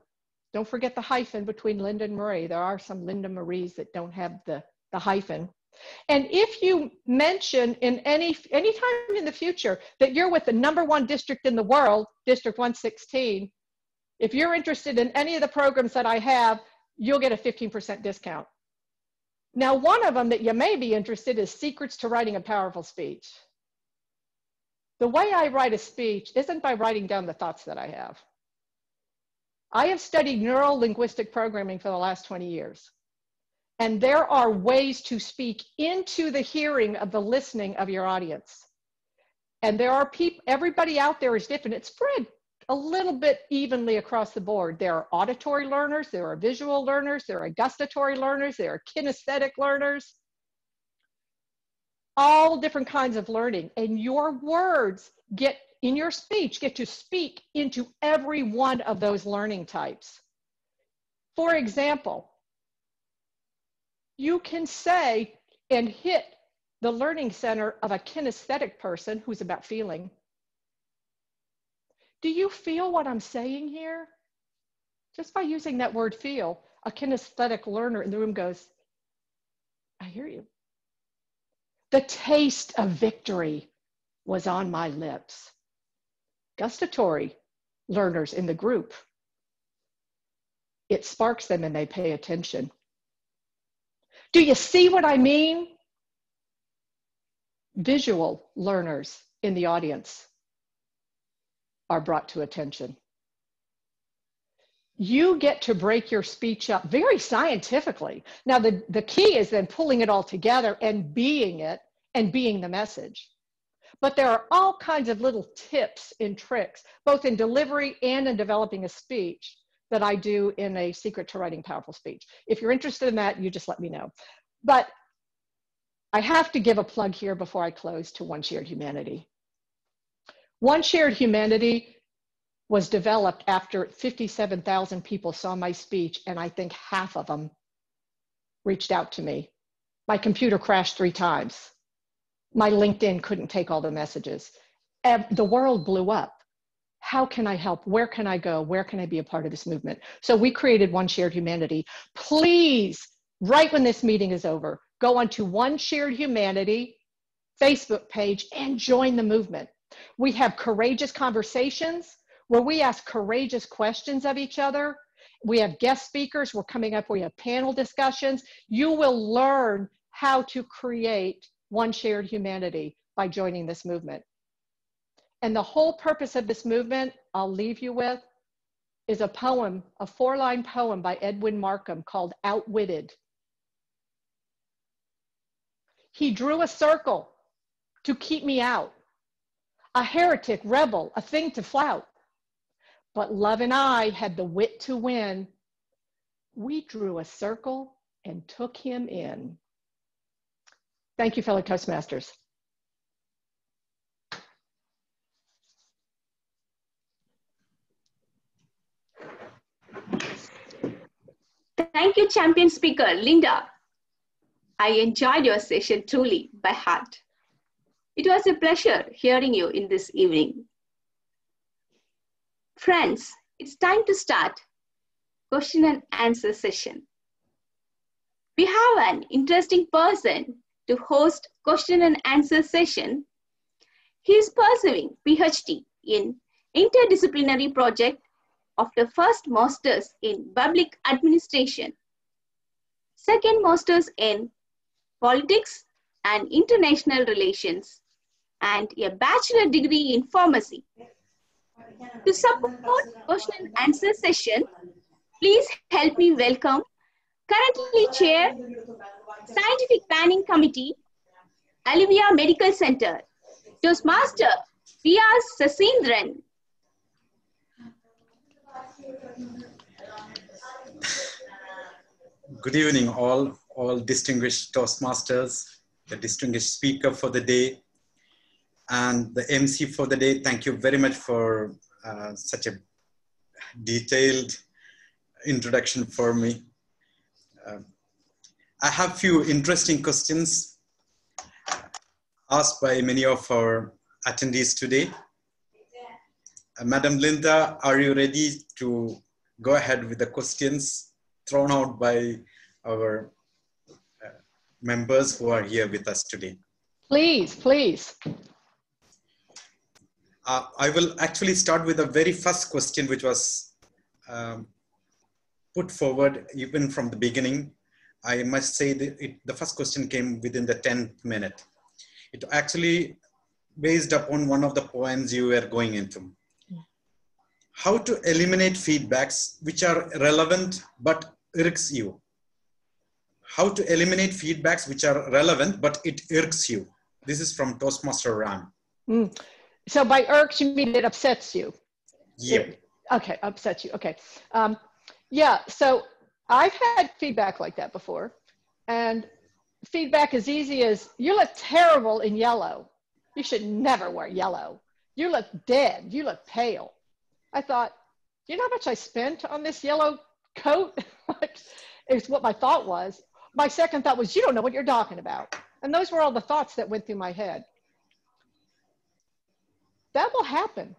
Don't forget the hyphen between Linda and Marie. There are some Linda Maries that don't have the hyphen. And if you mention in any time in the future that you're with the #1 district in the world, District 116, if you're interested in any of the programs that I have, you'll get a 15% discount. Now, one of them that you may be interested in is Secrets to Writing a Powerful Speech. The way I write a speech isn't by writing down the thoughts that I have. I have studied neuro-linguistic programming for the last 20 years. And there are ways to speak into the hearing of the listening of your audience. And there are people, everybody out there is different. It's spread a little bit evenly across the board. There are auditory learners, there are visual learners, there are gustatory learners, there are kinesthetic learners. All different kinds of learning. And your words in your speech get to speak into every one of those learning types. For example, you can say and hit the learning center of a kinesthetic person who's about feeling. Do you feel what I'm saying here? Just by using that word feel, a kinesthetic learner in the room goes, I hear you. The taste of victory was on my lips. Gustatory learners in the group, it sparks them and they pay attention. Do you see what I mean? Visual learners in the audience are brought to attention. You get to break your speech up very scientifically. Now, the key is then pulling it all together and being it and being the message. But there are all kinds of little tips and tricks, both in delivery and in developing a speech, that I do in a Secret to Writing Powerful Speech. If you're interested in that, you just let me know. But I have to give a plug here before I close to One Shared Humanity. One Shared Humanity was developed after 57,000 people saw my speech, and I think half of them reached out to me. My computer crashed 3 times. My LinkedIn couldn't take all the messages. The world blew up. How can I help? Where can I go? Where can I be a part of this movement? So we created One Shared Humanity. Please, right when this meeting is over, go onto One Shared Humanity Facebook page and join the movement. We have courageous conversations where we ask courageous questions of each other. We have guest speakers. We're coming up, we have panel discussions. You will learn how to create One Shared Humanity by joining this movement. And the whole purpose of this movement, I'll leave you with, is a poem, a 4-line poem by Edwin Markham called Outwitted. He drew a circle to keep me out, a heretic, rebel, a thing to flout. But love and I had the wit to win. We drew a circle and took him in. Thank you, fellow Toastmasters. Thank you, champion speaker, Linda. I enjoyed your session truly by heart. It was a pleasure hearing you in this evening. Friends, it's time to start question and answer session. We have an interesting person to host question and answer session. He is pursuing PhD in interdisciplinary project of the first Masters in Public Administration, second Masters in Politics and International Relations, and a bachelor degree in Pharmacy. To support question and answer session, please help me welcome currently Chair, Scientific Planning Committee, Olivia Medical Center, Toastmaster P.R. Sasindran. Good evening, all distinguished Toastmasters, the distinguished speaker for the day, and the MC for the day. Thank you very much for such a detailed introduction for me. I have few interesting questions asked by many of our attendees today. Madam Linda, are you ready to go ahead with the questions thrown out by our members who are here with us today? Please, please. I will actually start with the very first question, which was put forward even from the beginning. I must say that the first question came within the 10th minute. It actually based upon one of the points you were going into. How to eliminate feedbacks which are relevant but irks you. How to eliminate feedbacks which are relevant but it irks you. This is from Toastmaster Ram. So by irks, you mean it upsets you? Yep. Okay, upsets you, okay. Yeah, so I've had feedback like that before. And feedback as easy as, you look terrible in yellow. You should never wear yellow. You look dead, you look pale. I thought, do you know how much I spent on this yellow coat? It's what my thought was. My second thought was, you don't know what you're talking about. And those were all the thoughts that went through my head. That will happen.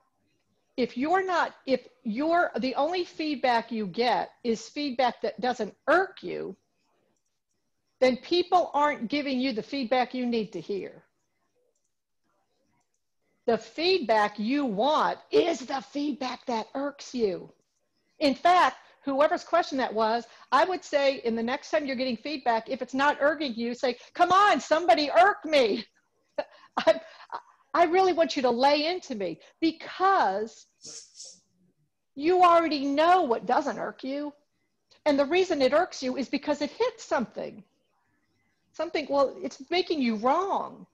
If the only feedback you get is feedback that doesn't irk you, then people aren't giving you the feedback you need to hear. The feedback you want is the feedback that irks you. In fact, whoever's question that was, I would say in the next time you're getting feedback, if it's not irking you, say, come on, somebody irk me. I really want you to lay into me because you already know what doesn't irk you. And the reason it irks you is because it hits something. Well, it's making you wrong.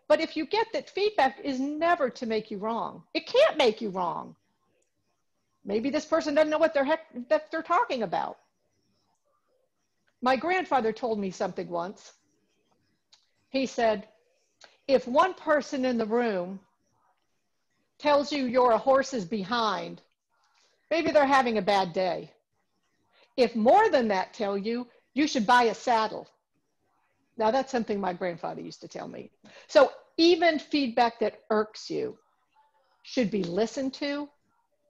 But if you get that feedback is never to make you wrong, it can't make you wrong. Maybe this person doesn't know what that they're talking about. My grandfather told me something once. He said, if one person in the room tells you you're a horse's behind, maybe they're having a bad day. If more than that tell you, you should buy a saddle. Now that's something my grandfather used to tell me. So even feedback that irks you should be listened to.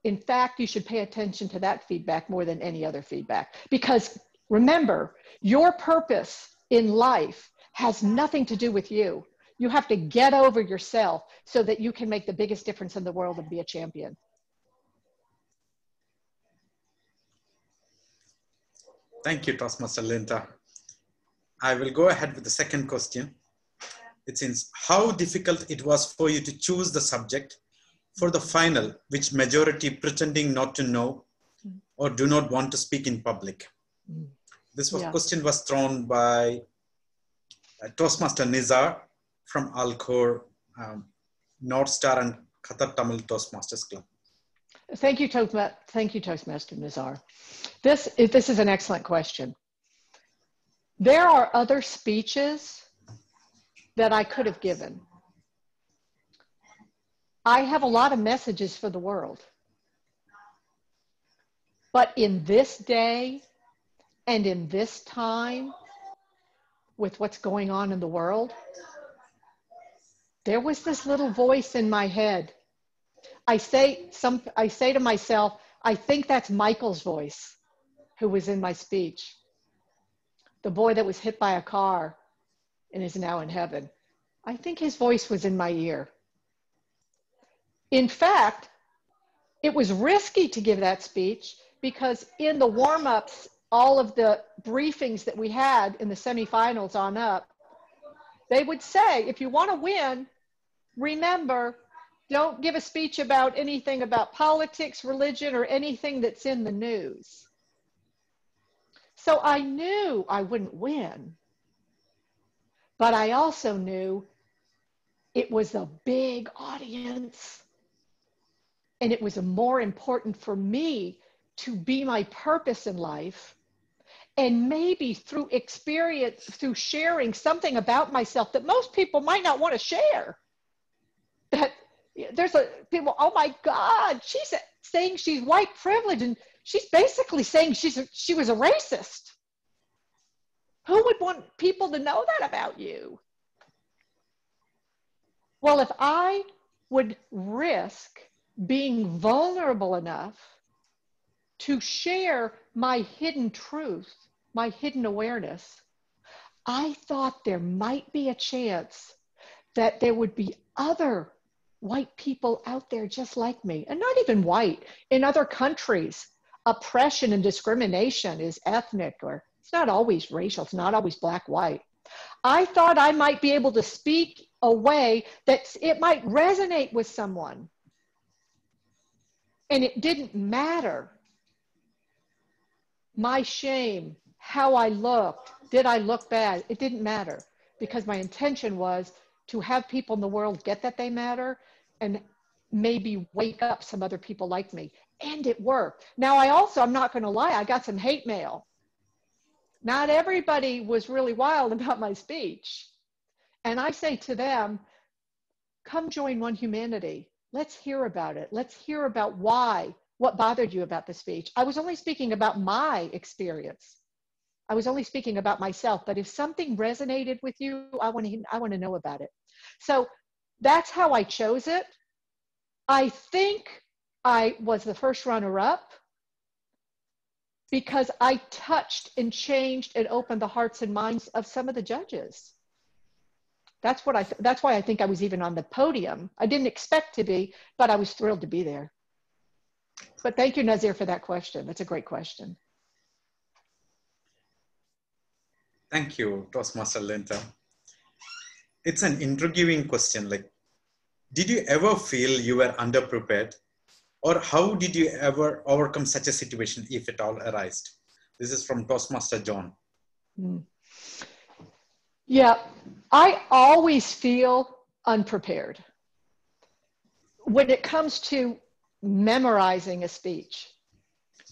In fact, you should pay attention to that feedback more than any other feedback. Because remember, your purpose in life has nothing to do with you. You have to get over yourself so that you can make the biggest difference in the world and be a champion. Thank you, Toastmaster Linda. I will go ahead with the second question. It says, how difficult it was for you to choose the subject for the final, which majority pretending not to know or do not want to speak in public? This question was thrown by Toastmaster Nizar from Alcor, North Star and Qatar Tamil Toastmasters Club. Thank you, Toastmaster Nizar. This is an excellent question. There are other speeches that I could have given. I have a lot of messages for the world. But in this day and in this time, with what's going on in the world, there was this little voice in my head. I say to myself, I think that's Michael's voice who was in my speech. The boy that was hit by a car and is now in heaven. I think his voice was in my ear. In fact, it was risky to give that speech because in the warm-ups, all of the briefings that we had in the semifinals on up, they would say, if you want to win, remember, don't give a speech about anything about politics, religion, or anything that's in the news. So I knew I wouldn't win, but I also knew it was a big audience. And it was more important for me to be my purpose in life. And maybe through experience, through sharing something about myself that most people might not want to share. That there's people, oh my God, she's saying she's white privileged and she's basically saying she was a racist. Who would want people to know that about you? Well, if I would risk being vulnerable enough to share my hidden truth, my hidden awareness, I thought there might be a chance that there would be other white people out there just like me, and not even white. In other countries, oppression and discrimination is ethnic, or it's not always racial, it's not always black, white. I thought I might be able to speak a way that it might resonate with someone. And it didn't matter. My shame, how I looked, did I look bad? It didn't matter because my intention was to have people in the world get that they matter and maybe wake up some other people like me. And it worked. Now I'm not going to lie, I got some hate mail. Not everybody was really wild about my speech. And I say to them, come join One Humanity. Let's hear about it. Let's hear about why, what bothered you about the speech. I was only speaking about my experience. I was only speaking about myself, but if something resonated with you, I want to know about it. So that's how I chose it. I think I was the first runner-up because I touched and changed and opened the hearts and minds of some of the judges. That's why I think I was even on the podium. I didn't expect to be, but I was thrilled to be there. But thank you, Nazir, for that question. That's a great question. Thank you, Toastmaster Linda. It's an intriguing question. Like, did you ever feel you were underprepared? Or how did you ever overcome such a situation if it all arose? This is from Toastmaster John. Yeah, I always feel unprepared. When it comes to memorizing a speech,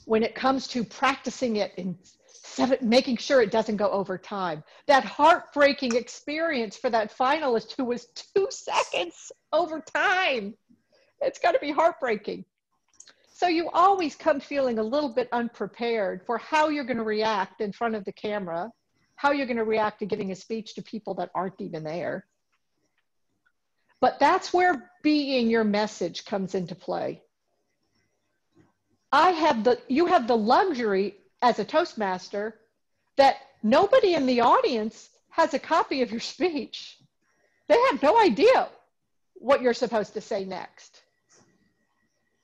when it comes to practicing it and making sure it doesn't go over time. That heartbreaking experience for that finalist who was 2 seconds over time. It's got to be heartbreaking. So you always come feeling a little bit unprepared for how you're going to react in front of the camera, how you're going to react to giving a speech to people that aren't even there. But that's where being your message comes into play. You have the luxury as a Toastmaster that nobody in the audience has a copy of your speech. They have no idea what you're supposed to say next.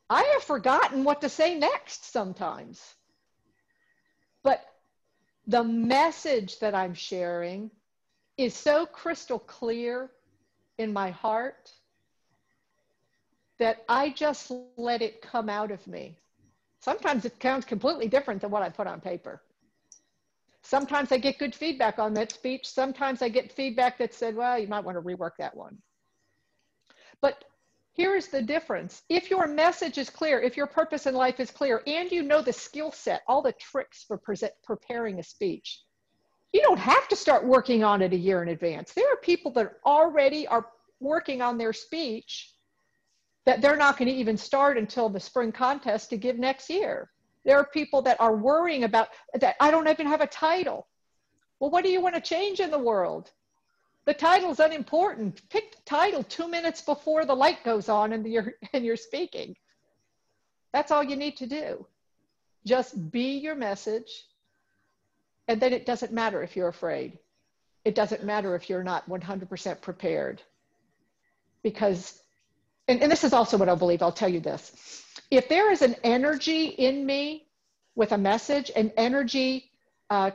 I have forgotten what to say next sometimes. But the message that I'm sharing is so crystal clear in my heart that I just let it come out of me. Sometimes it sounds completely different than what I put on paper. Sometimes I get good feedback on that speech. Sometimes I get feedback that said, well, you might want to rework that one. But here's the difference. If your message is clear, if your purpose in life is clear, and you know the skill set, all the tricks for preparing a speech, you don't have to start working on it a year in advance. There are people that already are working on their speech that they're not going to even start until the spring contest to give next year. There are people that are worrying about that. I don't even have a title. Well, what do you want to change in the world? The title's unimportant. Pick the title 2 minutes before the light goes on and you're speaking. That's all you need to do. Just be your message. And then it doesn't matter if you're afraid. It doesn't matter if you're not 100% prepared. Because, and this is also what I believe, I'll tell you this. If there is an energy in me with a message, an energy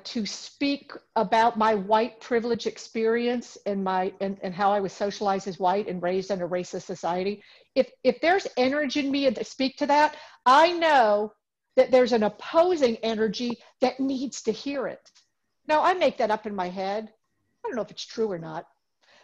to speak about my white privilege experience and how I was socialized as white and raised in a racist society, if there's energy in me to speak to that, I know that there's an opposing energy that needs to hear it. Now, I make that up in my head. I don't know if it's true or not,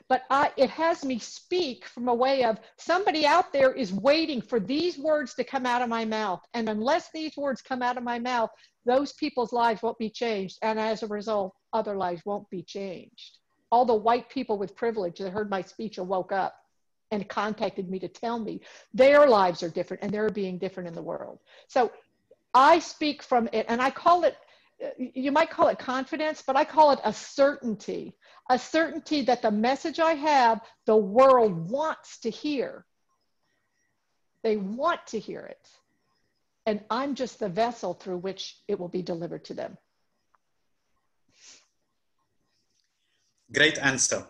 but it has me speak from a way of somebody out there is waiting for these words to come out of my mouth. And unless these words come out of my mouth, those people's lives won't be changed. And as a result, other lives won't be changed. All the white people with privilege that heard my speech and woke up and contacted me to tell me their lives are different and they're being different in the world. So I speak from it, and I call it, you might call it confidence, but I call it a certainty that the message I have, the world wants to hear. They want to hear it. And I'm just the vessel through which it will be delivered to them. Great answer.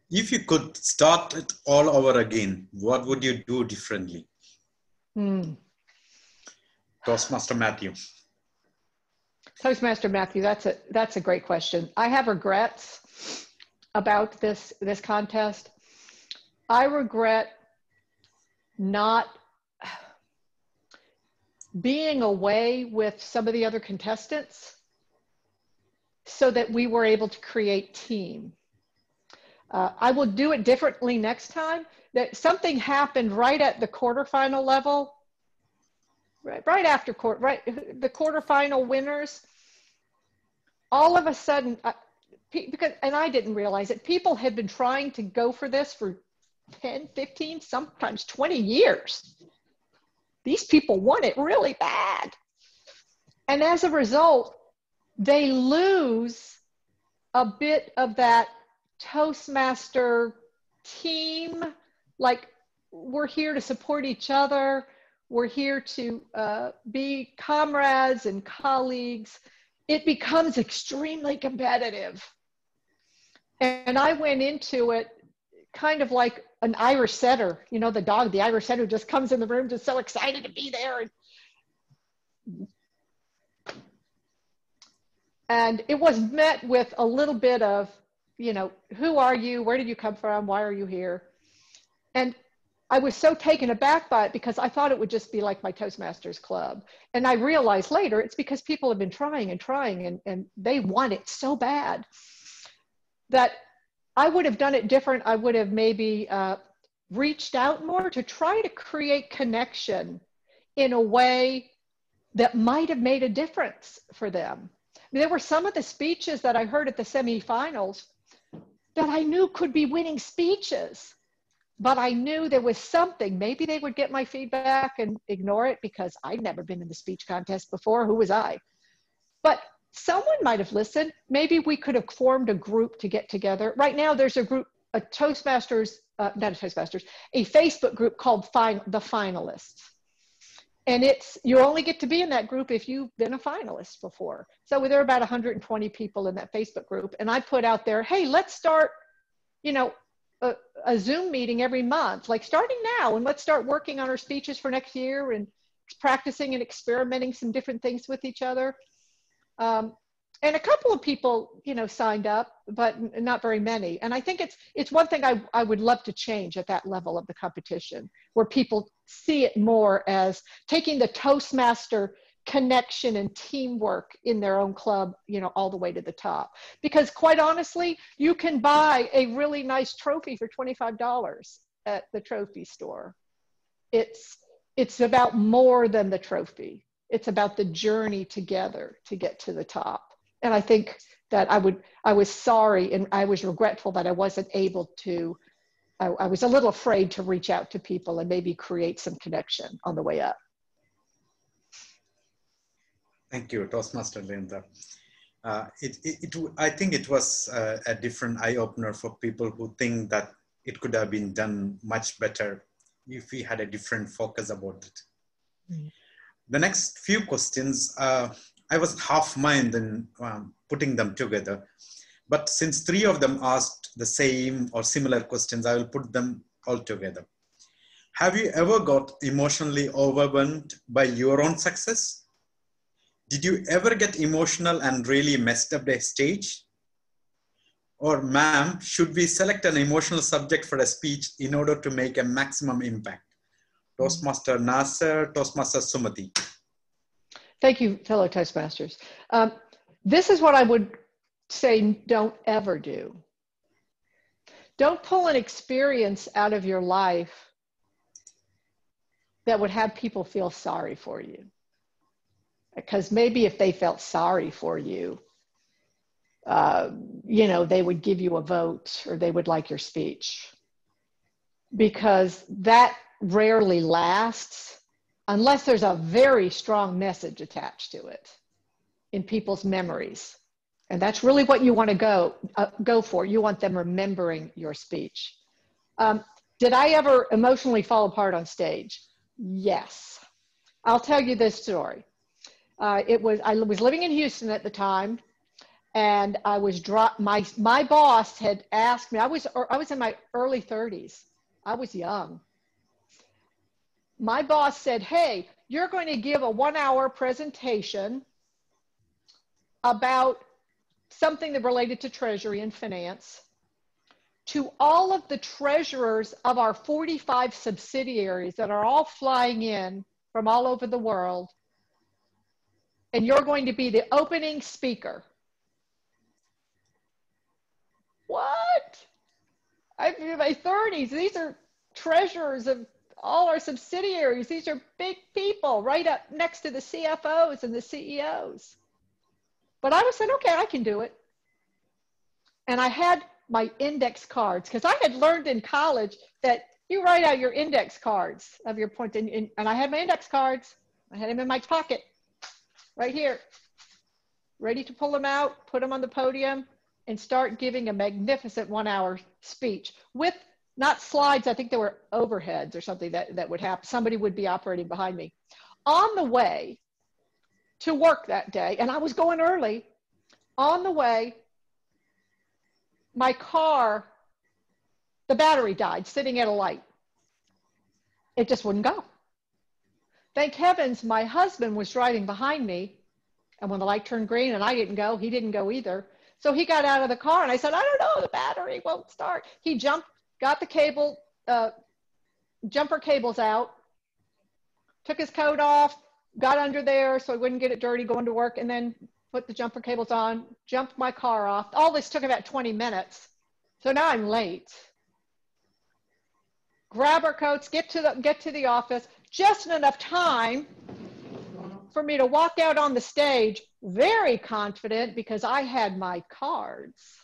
If you could start it all over again, what would you do differently? Toastmaster Matthew. Toastmaster Matthew, that's a great question. I have regrets about this contest. I regret not being away with some of the other contestants so that we were able to create team. I will do it differently next time. That something happened right at the quarterfinal level, right after the quarterfinal winners. All of a sudden, and I didn't realize it, people had been trying to go for this for 10, 15, sometimes 20 years. These people want it really bad. And as a result, they lose a bit of that Toastmaster team, like we're here to support each other. We're here to be comrades and colleagues. It becomes extremely competitive. And I went into it kind of like an Irish setter, you know, the dog, the Irish setter just comes in the room just so excited to be there. And it was met with a little bit of, you know, who are you? Where did you come from? Why are you here? And I was so taken aback by it because I thought it would just be like my Toastmasters Club. And I realized later it's because people have been trying and trying and they want it so bad that I would have done it different. I would have maybe reached out more to try to create connection in a way that might have made a difference for them. I mean, there were some of the speeches that I heard at the semifinals that I knew could be winning speeches, but I knew there was something. Maybe they would get my feedback and ignore it because I'd never been in the speech contest before. Who was I? But someone might have listened. Maybe we could have formed a group to get together. Right now, there's a group, a Toastmasters, not a Toastmasters, a Facebook group called The Finalists. And you only get to be in that group if you've been a finalist before. So there are about 120 people in that Facebook group. And I put out there, hey, let's start, a Zoom meeting every month, like starting now, and let's start working on our speeches for next year and practicing and experimenting some different things with each other. And a couple of people, signed up, but not very many. And I think it's one thing I would love to change at that level of the competition, where people see it more as taking the Toastmaster connection and teamwork in their own club, all the way to the top. Because quite honestly, you can buy a really nice trophy for $25 at the trophy store. It's about more than the trophy. It's about the journey together to get to the top. And I think that I was sorry and I was regretful that I wasn't able to, I was a little afraid to reach out to people and maybe create some connection on the way up. Thank you, Toastmaster Linda. I think it was a different eye-opener for people who think that it could have been done much better if we had a different focus about it. Mm. The next few questions, I was half-minded in putting them together. But since 3 of them asked the same or similar questions, I will put them all together. Have you ever got emotionally overwhelmed by your own success? Did you ever get emotional and really messed up the stage? Or, ma'am, should we select an emotional subject for a speech in order to make a maximum impact? Toastmaster Nasser, Toastmaster Sumati. Thank you, fellow Toastmasters. This is what I would say don't ever do. Don't pull an experience out of your life that would have people feel sorry for you. Because maybe if they felt sorry for you, they would give you a vote or they would like your speech. Because that rarely lasts unless there's a very strong message attached to it in people's memories. And that's really what you want to go for. You want them remembering your speech. Did I ever emotionally fall apart on stage? Yes. I'll tell you this story. I was living in Houston at the time, and I was my boss had asked me, I was in my early 30s. I was young. My boss said, hey, you're going to give a 1-hour presentation about something that related to treasury and finance to all of the treasurers of our 45 subsidiaries that are all flying in from all over the world. And you're going to be the opening speaker. What? I'm in my 30s. These are treasurers of all our subsidiaries. These are big people right up next to the CFOs and the CEOs. But I said, okay, I can do it. And I had my index cards because I had learned in college that you write out your index cards of your point. And I had my index cards. I had them in my pocket right here, ready to pull them out, put them on the podium, and start giving a magnificent 1-hour speech with not slides. I think there were overheads or something that would happen. Somebody would be operating behind me. On the way to work that day, and I was going early, on the way, my car, the battery died sitting at a light. It just wouldn't go. Thank heavens my husband was driving behind me, and when the light turned green and I didn't go, he didn't go either. So he got out of the car and I said, I don't know, the battery won't start. He jumped, got the cable, jumper cables out, took his coat off, got under there so he wouldn't get it dirty going to work, and then put the jumper cables on, jumped my car off. All this took about 20 minutes. So now I'm late. grab our coats, get to the office, just enough time for me to walk out on the stage, very confident because I had my cards.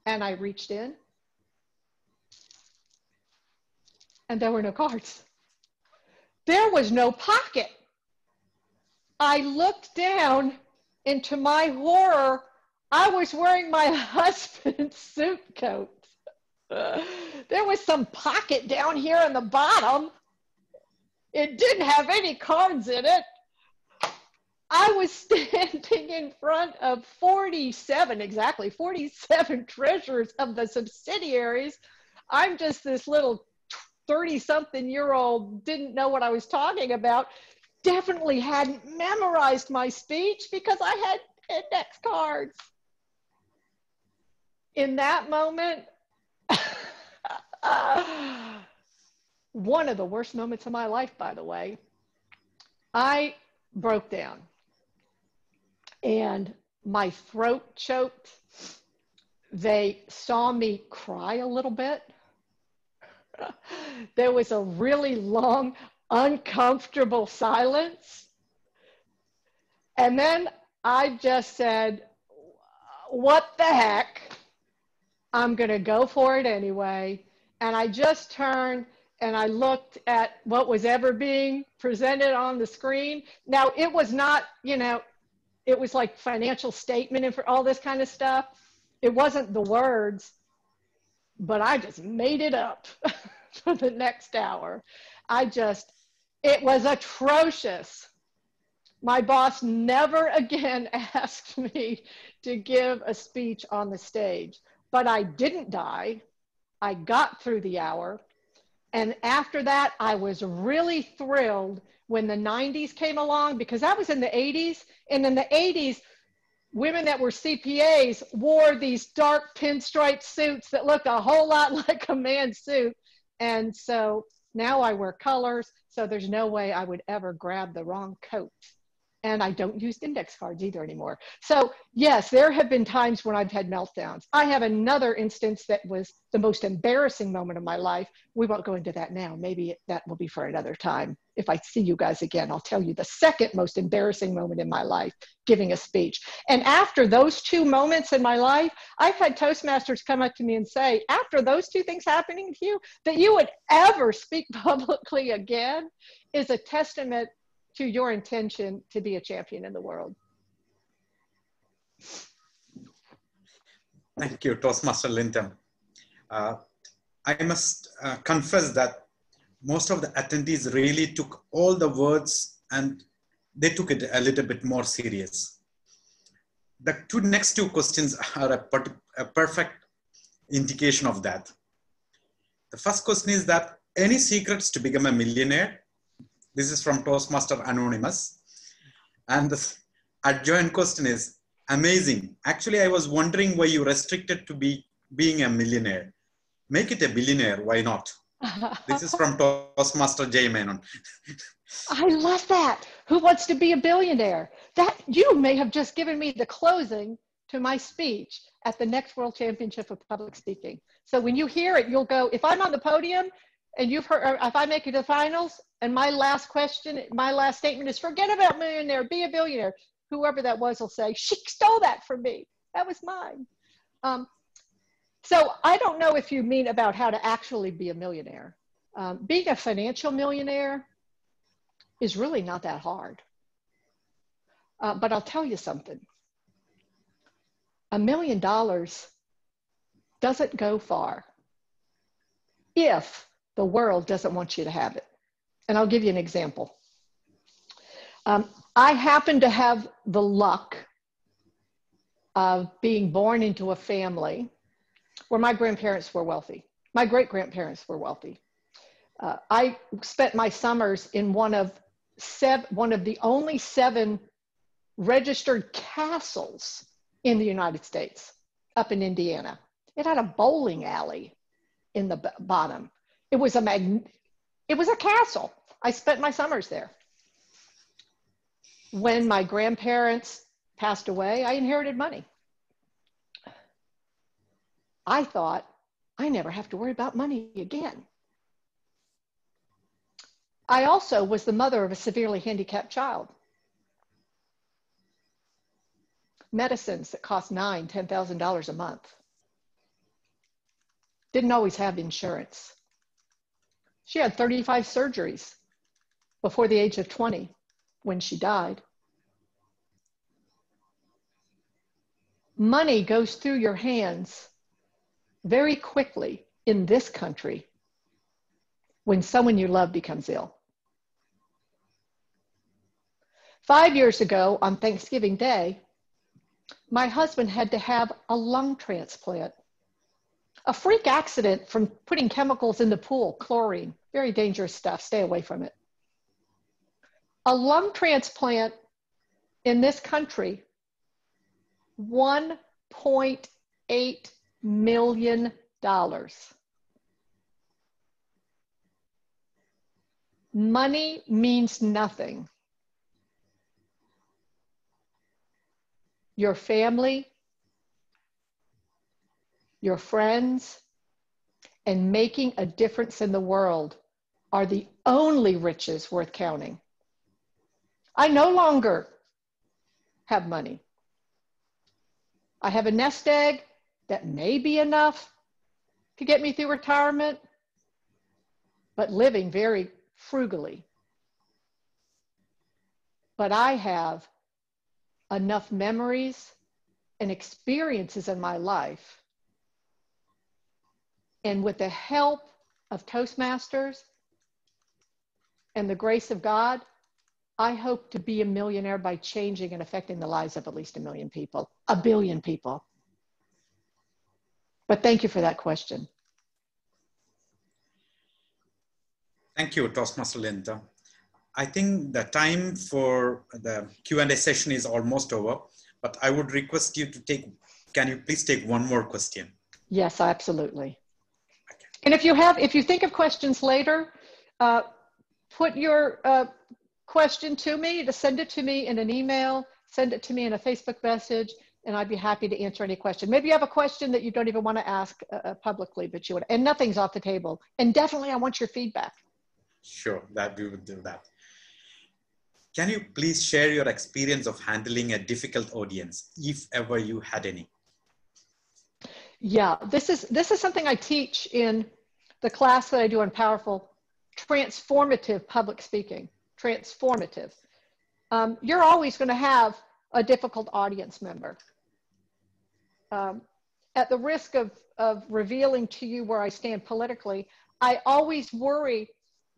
And I reached in, and there were no cards. There was no pocket. I looked down, and to my horror, I was wearing my husband's suit coat. There was some pocket down here on the bottom. It didn't have any cards in it. I was standing in front of 47 treasurers of the subsidiaries. I'm just this little 30-something-year-old, didn't know what I was talking about, definitely hadn't memorized my speech because I had index cards. In that moment, one of the worst moments of my life, by the way, I broke down and my throat choked. They saw me cry a little bit. There was a really long, uncomfortable silence. And then I just said, what the heck? I'm going to go for it anyway. And I just turned and I looked at what was ever being presented on the screen. Now, it was not, it was like financial statement and for all this kind of stuff. It wasn't the words, but I just made it up for the next hour. It was atrocious. My boss never again asked me to give a speech on the stage, but I didn't die. I got through the hour. And after that, I was really thrilled when the 90s came along, because that was in the 80s. And in the 80s, women that were CPAs wore these dark pinstripe suits that looked a whole lot like a man's suit. And so now I wear colors, so there's no way I would ever grab the wrong coat. And I don't use index cards either anymore. So yes, there have been times when I've had meltdowns. I have another instance that was the most embarrassing moment of my life. We won't go into that now. Maybe that will be for another time. If I see you guys again, I'll tell you the second most embarrassing moment in my life, giving a speech. And after those two moments in my life, I've had Toastmasters come up to me and say, after those two things happening to you, that you would ever speak publicly again is a testament to your intention to be a champion in the world. Thank you, Toastmaster Linton. I must confess that most of the attendees really took all the words and they took it a little bit more serious. The next two questions are a perfect indication of that. The first question is that any secrets to become a millionaire? This is from Toastmaster Anonymous. And the adjoint question is, amazing. Actually, I was wondering why you restricted to being a millionaire. Make it a billionaire, why not? This is from Toastmaster J. Menon. I love that. Who wants to be a billionaire? That you may have just given me the closing to my speech at the next World Championship of Public Speaking. So when you hear it, you'll go, if I'm on the podium and you've heard, if I make it to the finals and my last question, my last statement is forget about millionaire, be a billionaire. Whoever that was will say, she stole that from me. That was mine. So I don't know if you mean about how to actually be a millionaire. Being a financial millionaire is really not that hard. But I'll tell you something. $1 million doesn't go far if the world doesn't want you to have it. And I'll give you an example. I happen to have the luck of being born into a family where my grandparents were wealthy. My great-grandparents were wealthy. I spent my summers in one of the only 7 registered castles in the United States, up in Indiana. It had a bowling alley in the bottom. It was a castle. I spent my summers there. When my grandparents passed away, I inherited money. I thought I never have to worry about money again. I also was the mother of a severely handicapped child. Medicines that cost $9,000, $10,000 a month. Didn't always have insurance. She had 35 surgeries before the age of 20 when she died. Money goes through your hands very quickly in this country when someone you love becomes ill. 5 years ago on Thanksgiving Day, my husband had to have a lung transplant. A freak accident from putting chemicals in the pool, chlorine, very dangerous stuff, stay away from it. A lung transplant in this country, $1.8 million. Money means nothing. Your family, your friends, and making a difference in the world are the only riches worth counting. I no longer have money. I have a nest egg that may be enough to get me through retirement, but living very frugally. But I have enough memories and experiences in my life. And with the help of Toastmasters and the grace of God, I hope to be a millionaire by changing and affecting the lives of at least 1 million people, 1 billion people. But thank you for that question. Thank you, Toastmaster Linda. I think the time for the Q&A session is almost over, but I would request you to can you please take one more question? Yes, absolutely. Okay. And if you think of questions later, put your question to me, to send it to me in an email, send it to me in a Facebook message, and I'd be happy to answer any question. Maybe you have a question that you don't even want to ask publicly, but you would, and nothing's off the table. And definitely I want your feedback. Sure, that we would do that. Can you please share your experience of handling a difficult audience, if ever you had any? Yeah, this is something I teach in the class that I do on powerful, transformative public speaking. Transformative. You're always going to have a difficult audience member. At the risk of revealing to you where I stand politically, I always worry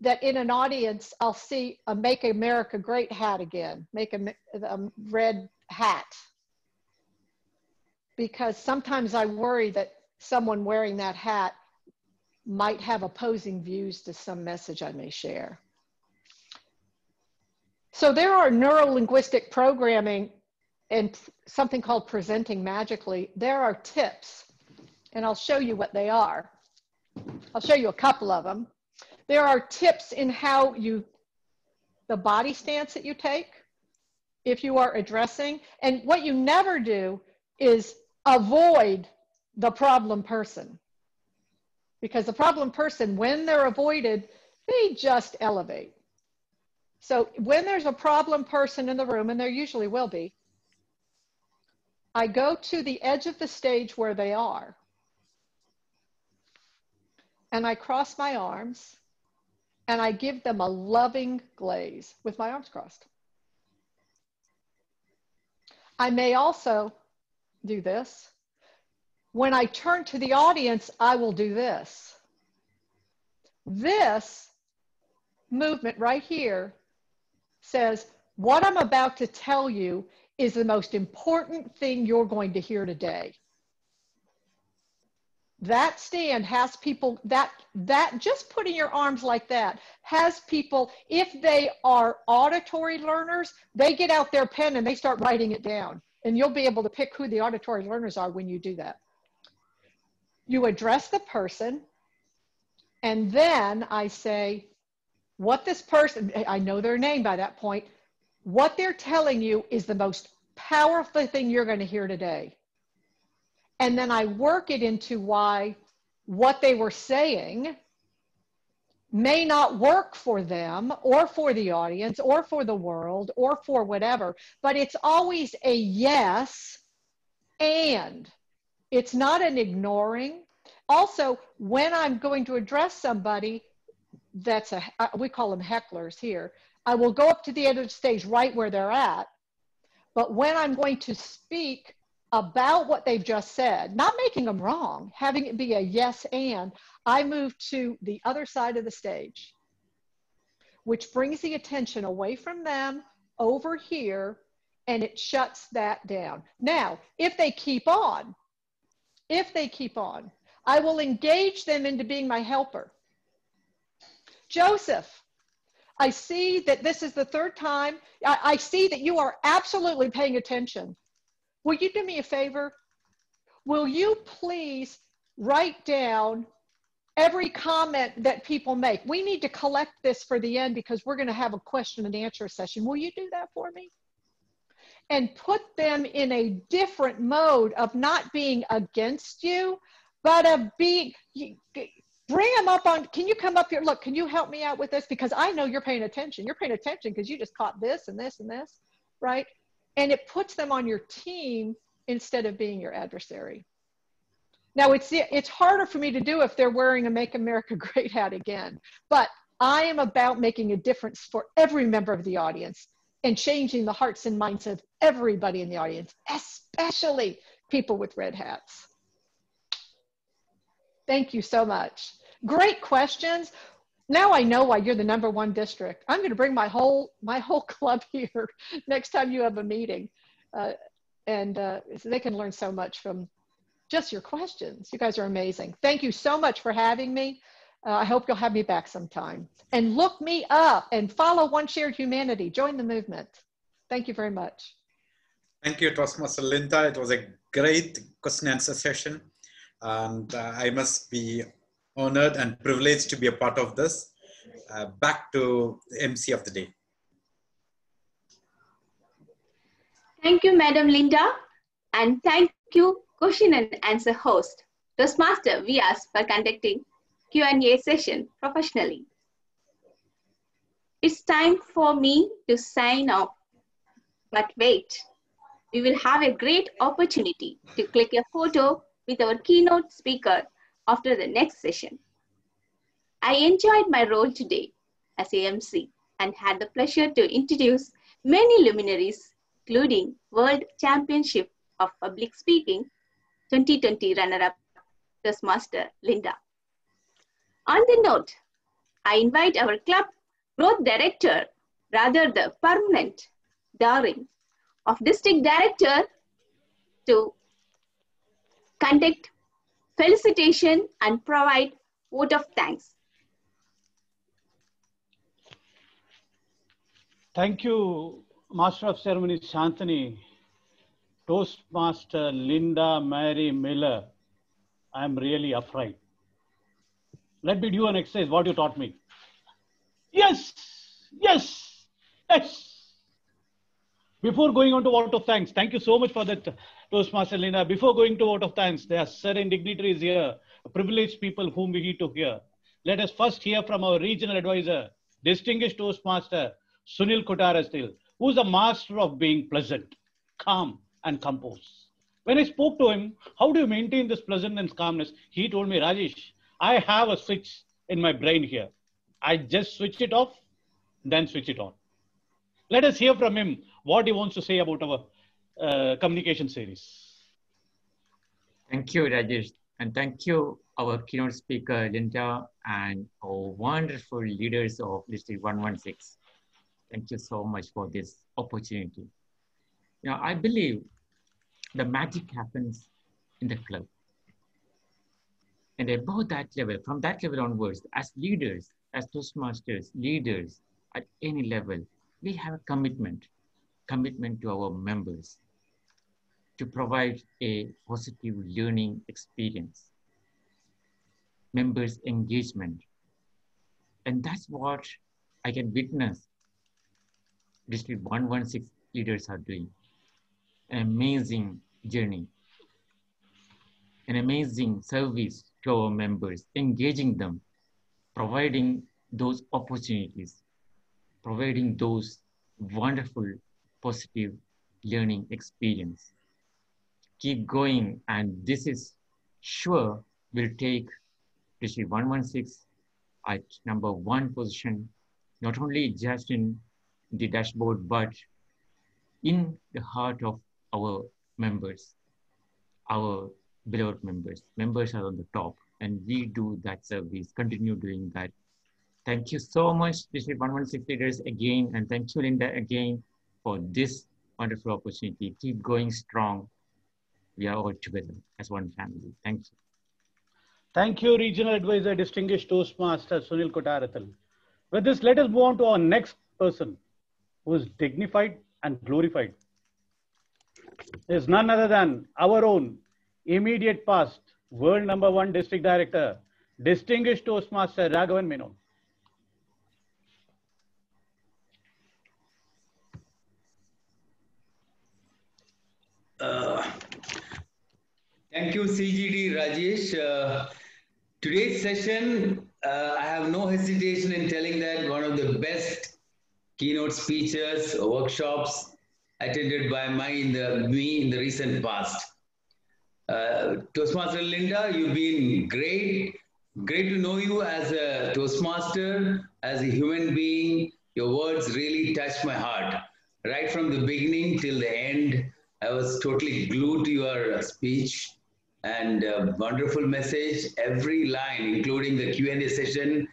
that in an audience, I'll see a Make America Great hat again, make a red hat. Because sometimes I worry that someone wearing that hat might have opposing views to some message I may share. So there are neuro-linguistic programming and something called presenting magically. There are tips, and I'll show you what they are. I'll show you a couple of them. There are tips in how the body stance that you take, if you are addressing, and what you never do is avoid the problem person. Because the problem person, when they're avoided, they just elevate. So when there's a problem person in the room, and there usually will be, I go to the edge of the stage where they are, and I cross my arms, and I give them a loving glaze with my arms crossed. I may also do this. When I turn to the audience, I will do this. This movement right here says, what I'm about to tell you is the most important thing you're going to hear today. That stand has people, that just putting your arms like that has people, if they are auditory learners, they get out their pen and they start writing it down. And you'll be able to pick who the auditory learners are when you do that. You address the person, and then I say, what this person, I know their name by that point, what they're telling you is the most powerful thing you're going to hear today. And then I work it into why what they were saying may not work for them or for the audience or for the world or for whatever, but it's always a yes and. It's not an ignoring. Also, when I'm going to address somebody that's we call them hecklers here, I will go up to the end of the stage right where they're at. But when I'm going to speak about what they've just said, not making them wrong, having it be a yes and, I move to the other side of the stage, which brings the attention away from them over here, and it shuts that down. Now, if they keep on, I will engage them into being my helper. Joseph, I see that this is the third time. I see that you are absolutely paying attention. Will you do me a favor? Will you please write down every comment that people make? We need to collect this for the end because we're going to have a question and answer session. Will you do that for me? And put them in a different mode of not being against you, but of being, bring them up on, can you come up here? Look, can you help me out with this? Because I know you're paying attention. You're paying attention because you just caught this and this and this, right? And it puts them on your team instead of being your adversary. Now, it's harder for me to do if they're wearing a Make America Great hat again, but I am about making a difference for every member of the audience and changing the hearts and minds of everybody in the audience, especially people with red hats. Thank you so much. Great questions. Now I know why you're the #1 district. I'm going to bring my whole club here next time you have a meeting, so they can learn so much from just your questions. You guys are amazing. Thank you so much for having me. I hope you'll have me back sometime. And look me up and follow One Shared Humanity. Join the movement. Thank you very much. Thank you, Toastmaster Linda. It was a great question and answer session. And I must be honored and privileged to be a part of this. Back to the MC of the day. Thank you, Madam Linda. And thank you, question and answer host, Toastmaster Vyas, for conducting Q&A session professionally. It's time for me to sign off, but wait, we will have a great opportunity to click a photo with our keynote speaker after the next session. I enjoyed my role today as AMC and had the pleasure to introduce many luminaries, including World Championship of Public Speaking 2020 runner-up Toastmaster Linda. On the note, I invite our club growth director, rather the permanent darling of district director, to conduct felicitation and provide vote of thanks. Thank you, Master of Ceremonies Shantini, Toastmaster Linda Mary Miller. I'm really afraid. Let me do an exercise, what you taught me. Yes, yes, yes. Before going on to vote of thanks, thank you so much for that, Toastmaster Linda. Before going to vote of thanks, there are certain dignitaries here, privileged people whom we need to hear. Let us first hear from our regional advisor, distinguished Toastmaster Sunil Kotarastil, who's a master of being pleasant, calm, and composed. When I spoke to him, how do you maintain this pleasantness and calmness? He told me, Rajesh, I have a switch in my brain here. I just switch it off, then switch it on. Let us hear from him what he wants to say about our communication series. Thank you, Rajesh. And thank you, our keynote speaker, Linda, and our wonderful leaders of District 116. Thank you so much for this opportunity. Now, I believe the magic happens in the club. And above that level, from that level onwards, as leaders, as Toastmasters, leaders at any level, we have a commitment to our members to provide a positive learning experience, members' engagement. And that's what I can witness District 116 leaders are doing. An amazing journey, an amazing service to our members, engaging them, providing those opportunities, providing those wonderful, positive learning experience. Keep going, and this is sure will take District 116 at #1 position, not only just in the dashboard, but in the heart of our members, our beloved members. Members are on the top, and we do that service, continue doing that. Thank you so much, District 116 leaders again, and thank you, Linda, again, for this wonderful opportunity. Keep going strong. We are all together as one family. Thank you. Thank you, Regional Advisor, Distinguished Toastmaster Sunil Kotarathal. With this, let us move on to our next person, who is dignified and glorified. Is none other than our own immediate past world #1 District Director, Distinguished Toastmaster Raghavan Menon. Thank you, CGD Rajesh. Today's session, I have no hesitation in telling that one of the best keynote speeches or workshops attended by me in the recent past. Toastmaster Linda, you've been great. Great to know you as a Toastmaster, as a human being. Your words really touched my heart. Right from the beginning till the end, I was totally glued to your speech and wonderful message. Every line, including the Q&A session,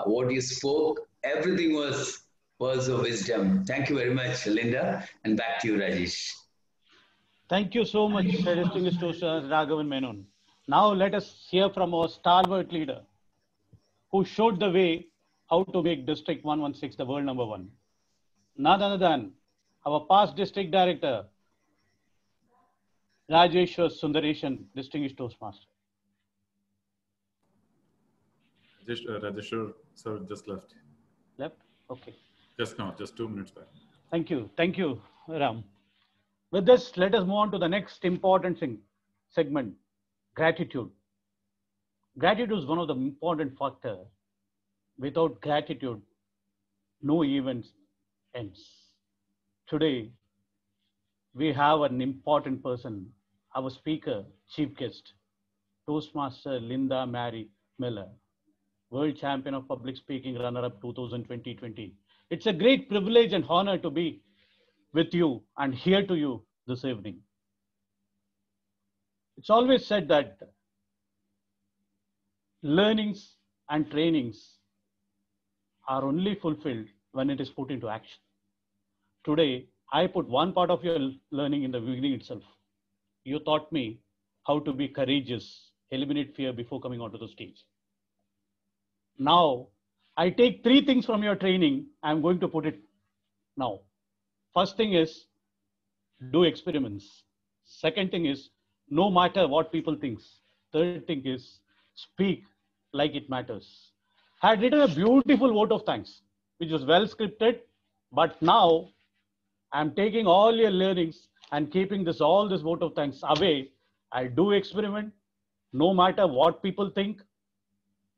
what you spoke, everything was words of wisdom. Thank you very much, Linda. And back to you, Rajesh. Thank you so much, Distinguished Toastmaster Raghavan Menon. Now let us hear from our stalwart leader, who showed the way how to make District 116 the world #1. None other than our past District Director, Rajeshwar Sundareshan, Distinguished Toastmaster. Rajeshwar, sir, just left. Left? Okay. Just 2 minutes back. Thank you, Ram. With this, let us move on to the next important segment, gratitude. Gratitude is one of the important factors. Without gratitude, no event ends. Today, we have an important person, our speaker, chief guest, Toastmaster Linda Mary Miller, World Champion of Public Speaking Runner-Up 2020. It's a great privilege and honor to be with you and here to you this evening. It's always said that learnings and trainings are only fulfilled when it is put into action. Today, I put one part of your learning in the beginning itself. You taught me how to be courageous, eliminate fear before coming onto the stage. Now, I take 3 things from your training. I'm going to put it now. First thing is, do experiments. Second thing is, no matter what people think. Third thing is, speak like it matters. I had written a beautiful vote of thanks, which was well scripted, but now I'm taking all your learnings and keeping all this vote of thanks away. I'll do experiment, no matter what people think.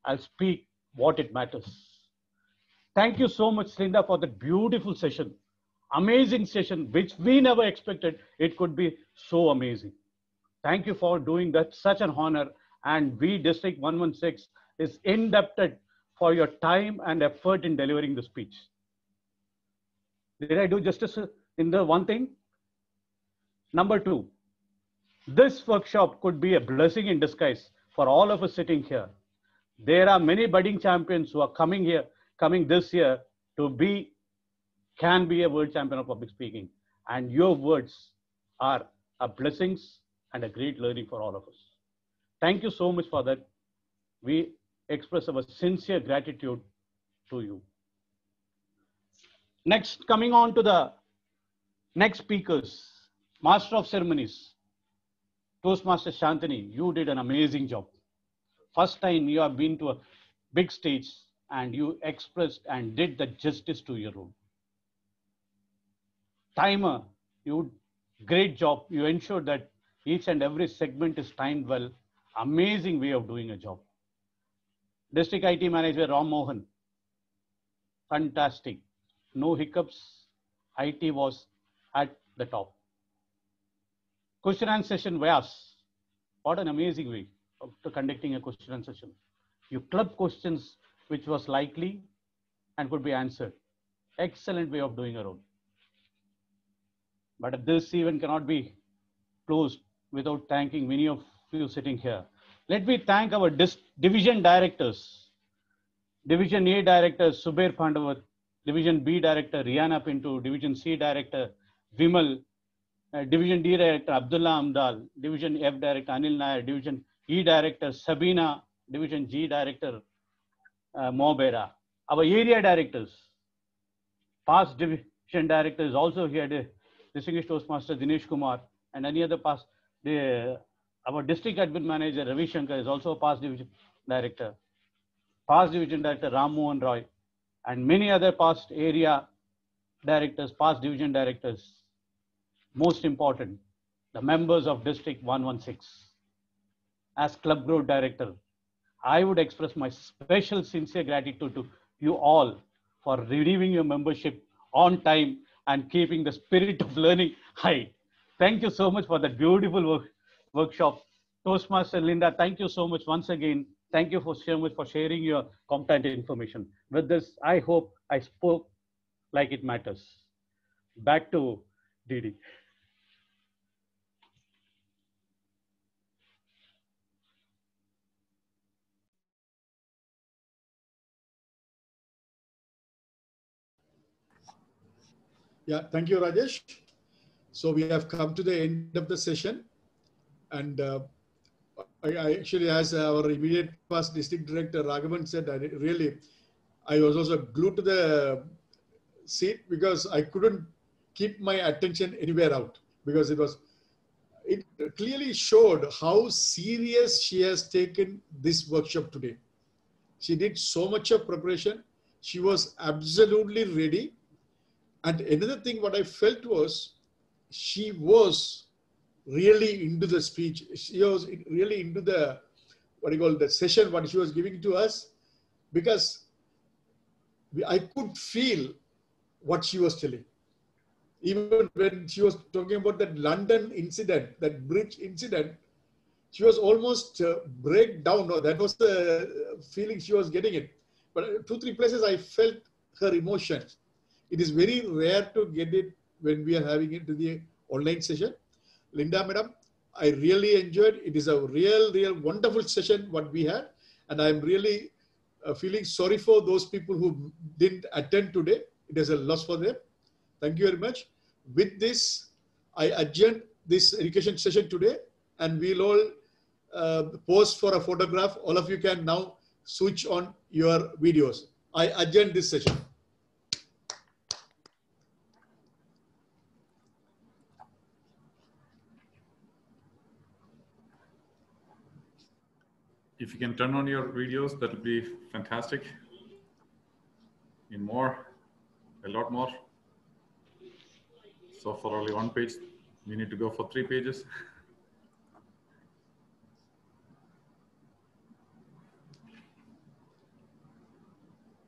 I'll speak what it matters. Thank you so much, Linda, for that beautiful session. Amazing session, which we never expected it could be so amazing. Thank you for doing that, such an honor. And we, District 116, is indebted for your time and effort in delivering the speech. Did I do justice in the one thing? Number 2, this workshop could be a blessing in disguise for all of us sitting here. There are many budding champions who are coming this year to can be a world champion of public speaking. And your words are a blessings and a great learning for all of us. Thank you so much for that. We express our sincere gratitude to you. Next, coming on to the next speakers, Master of Ceremonies, Toastmaster Shantini, you did an amazing job. First time you have been to a big stage and you expressed and did the justice to your role. Timer, you great job. You ensured that each and every segment is timed well Amazing way of doing a job. District IT Manager Ram Mohan, fantastic. No hiccups. IT was at the top. Question and session Vyas. What an amazing way of conducting a question and session. You club questions which was likely and could be answered. Excellent way of doing a role. But this event cannot be closed without thanking many of you sitting here. Let me thank our division directors. Division A Director Subair Pandavat, Division B Director Rihanna Pinto, Division C Director Vimal, Division D Director Abdullah Amdal, Division F Director Anil Nair, Division E Director Sabina, Division G Director Mobera. Our area directors, past division director is also here, Distinguished Toastmaster Dinesh Kumar, and any other past, our district admin manager Ravi Shankar is also a past division director, past division director Ram Mohan Roy, and many other past area directors, past division directors. Most important, the members of District 116. As Club Growth Director, I would express my special sincere gratitude to you all for renewing your membership on time and keeping the spirit of learning high. Thank you so much for that beautiful workshop. Toastmaster Linda, thank you so much once again. Thank you so much for sharing your competent information. With this, I hope I spoke like it matters. Back to Didi. Yeah, thank you, Rajesh. So we have come to the end of the session. And I actually, as our immediate past district director Raghavan said, I was also glued to the seat because I couldn't keep my attention anywhere out, because it clearly showed how serious she has taken this workshop today. She did so much of preparation. She was absolutely ready. And another thing what I felt was she was really into the speech. She was really into the, the session, what she was giving to us, because I could feel what she was telling. Even when she was talking about that London incident, that bridge incident, she was almost break down. No, that was the feeling she was getting it. But 2-3 places I felt her emotions. It is very rare to get it when we are having it to the online session. Linda, madam, I really enjoyed. It is a real wonderful session what we had. And I'm really feeling sorry for those people who didn't attend today. It is a loss for them. Thank you very much. With this, I adjourn this education session today, and we'll all pose for a photograph. All of you can now switch on your videos. I adjourn this session. If you can turn on your videos, that would be fantastic. In more, a lot more. So for only 1 page, we need to go for 3 pages.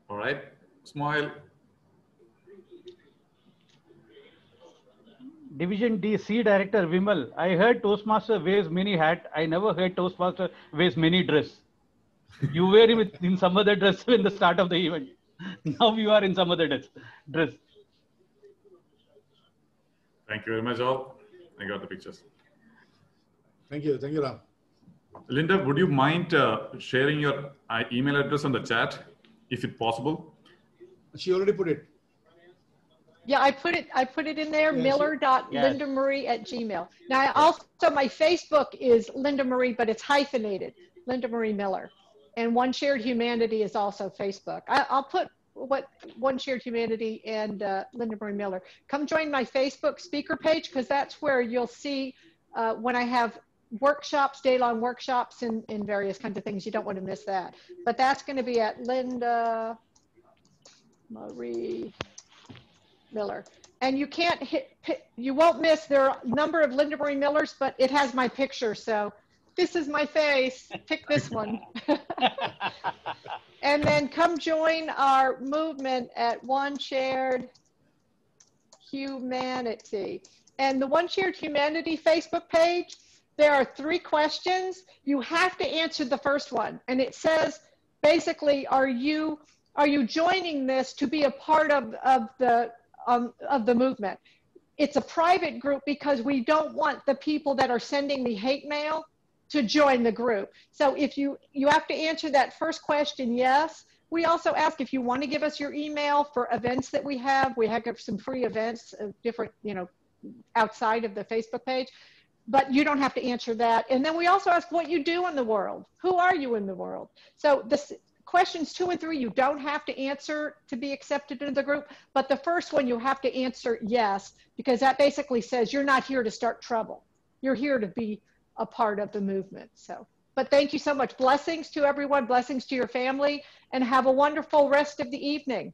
All right, smile. Division D C Director Vimal, I heard Toastmaster wears mini hat. I never heard Toastmaster wears mini dress. You wear it in some other dress in the start of the event. Now you are in some other dress. Thank you very much, all. I got the pictures. Thank you, Ram. Linda, would you mind sharing your email address on the chat, if it's possible? She already put it. Yeah, I put it in there, Yes. miller.lindamarie@gmail. Now, also my Facebook is Linda Marie, but it's hyphenated, Linda Marie Miller. And One Shared Humanity is also Facebook. I'll put what One Shared Humanity and Linda Marie Miller. Come join my Facebook speaker page, because that's where you'll see when I have workshops, day-long workshops in various kinds of things. You don't want to miss that. But that's going to be at Linda Marie Miller. And you can't you won't miss, there are a number of Linda Marie Millers, but it has my picture. So This is my face. Pick this one. And then come join our movement at One Shared Humanity. And the One Shared Humanity Facebook page, there are 3 questions. You have to answer the first one. And it says, basically, are you joining this to be a part of the movement? It's a private group because we don't want the people that are sending the hate mail to join the group. So if you have to answer that first question, yes. We also ask if you want to give us your email for events that we have. We have some free events, different, outside of the Facebook page, but you don't have to answer that. And then we also ask what you do in the world. Who are you in the world? So the questions 2 and 3, you don't have to answer to be accepted into the group, but the first one you have to answer yes, because that basically says you're not here to start trouble. You're here to be a part of the movement. So, but thank you so much. Blessings to everyone, blessings to your family, and have a wonderful rest of the evening.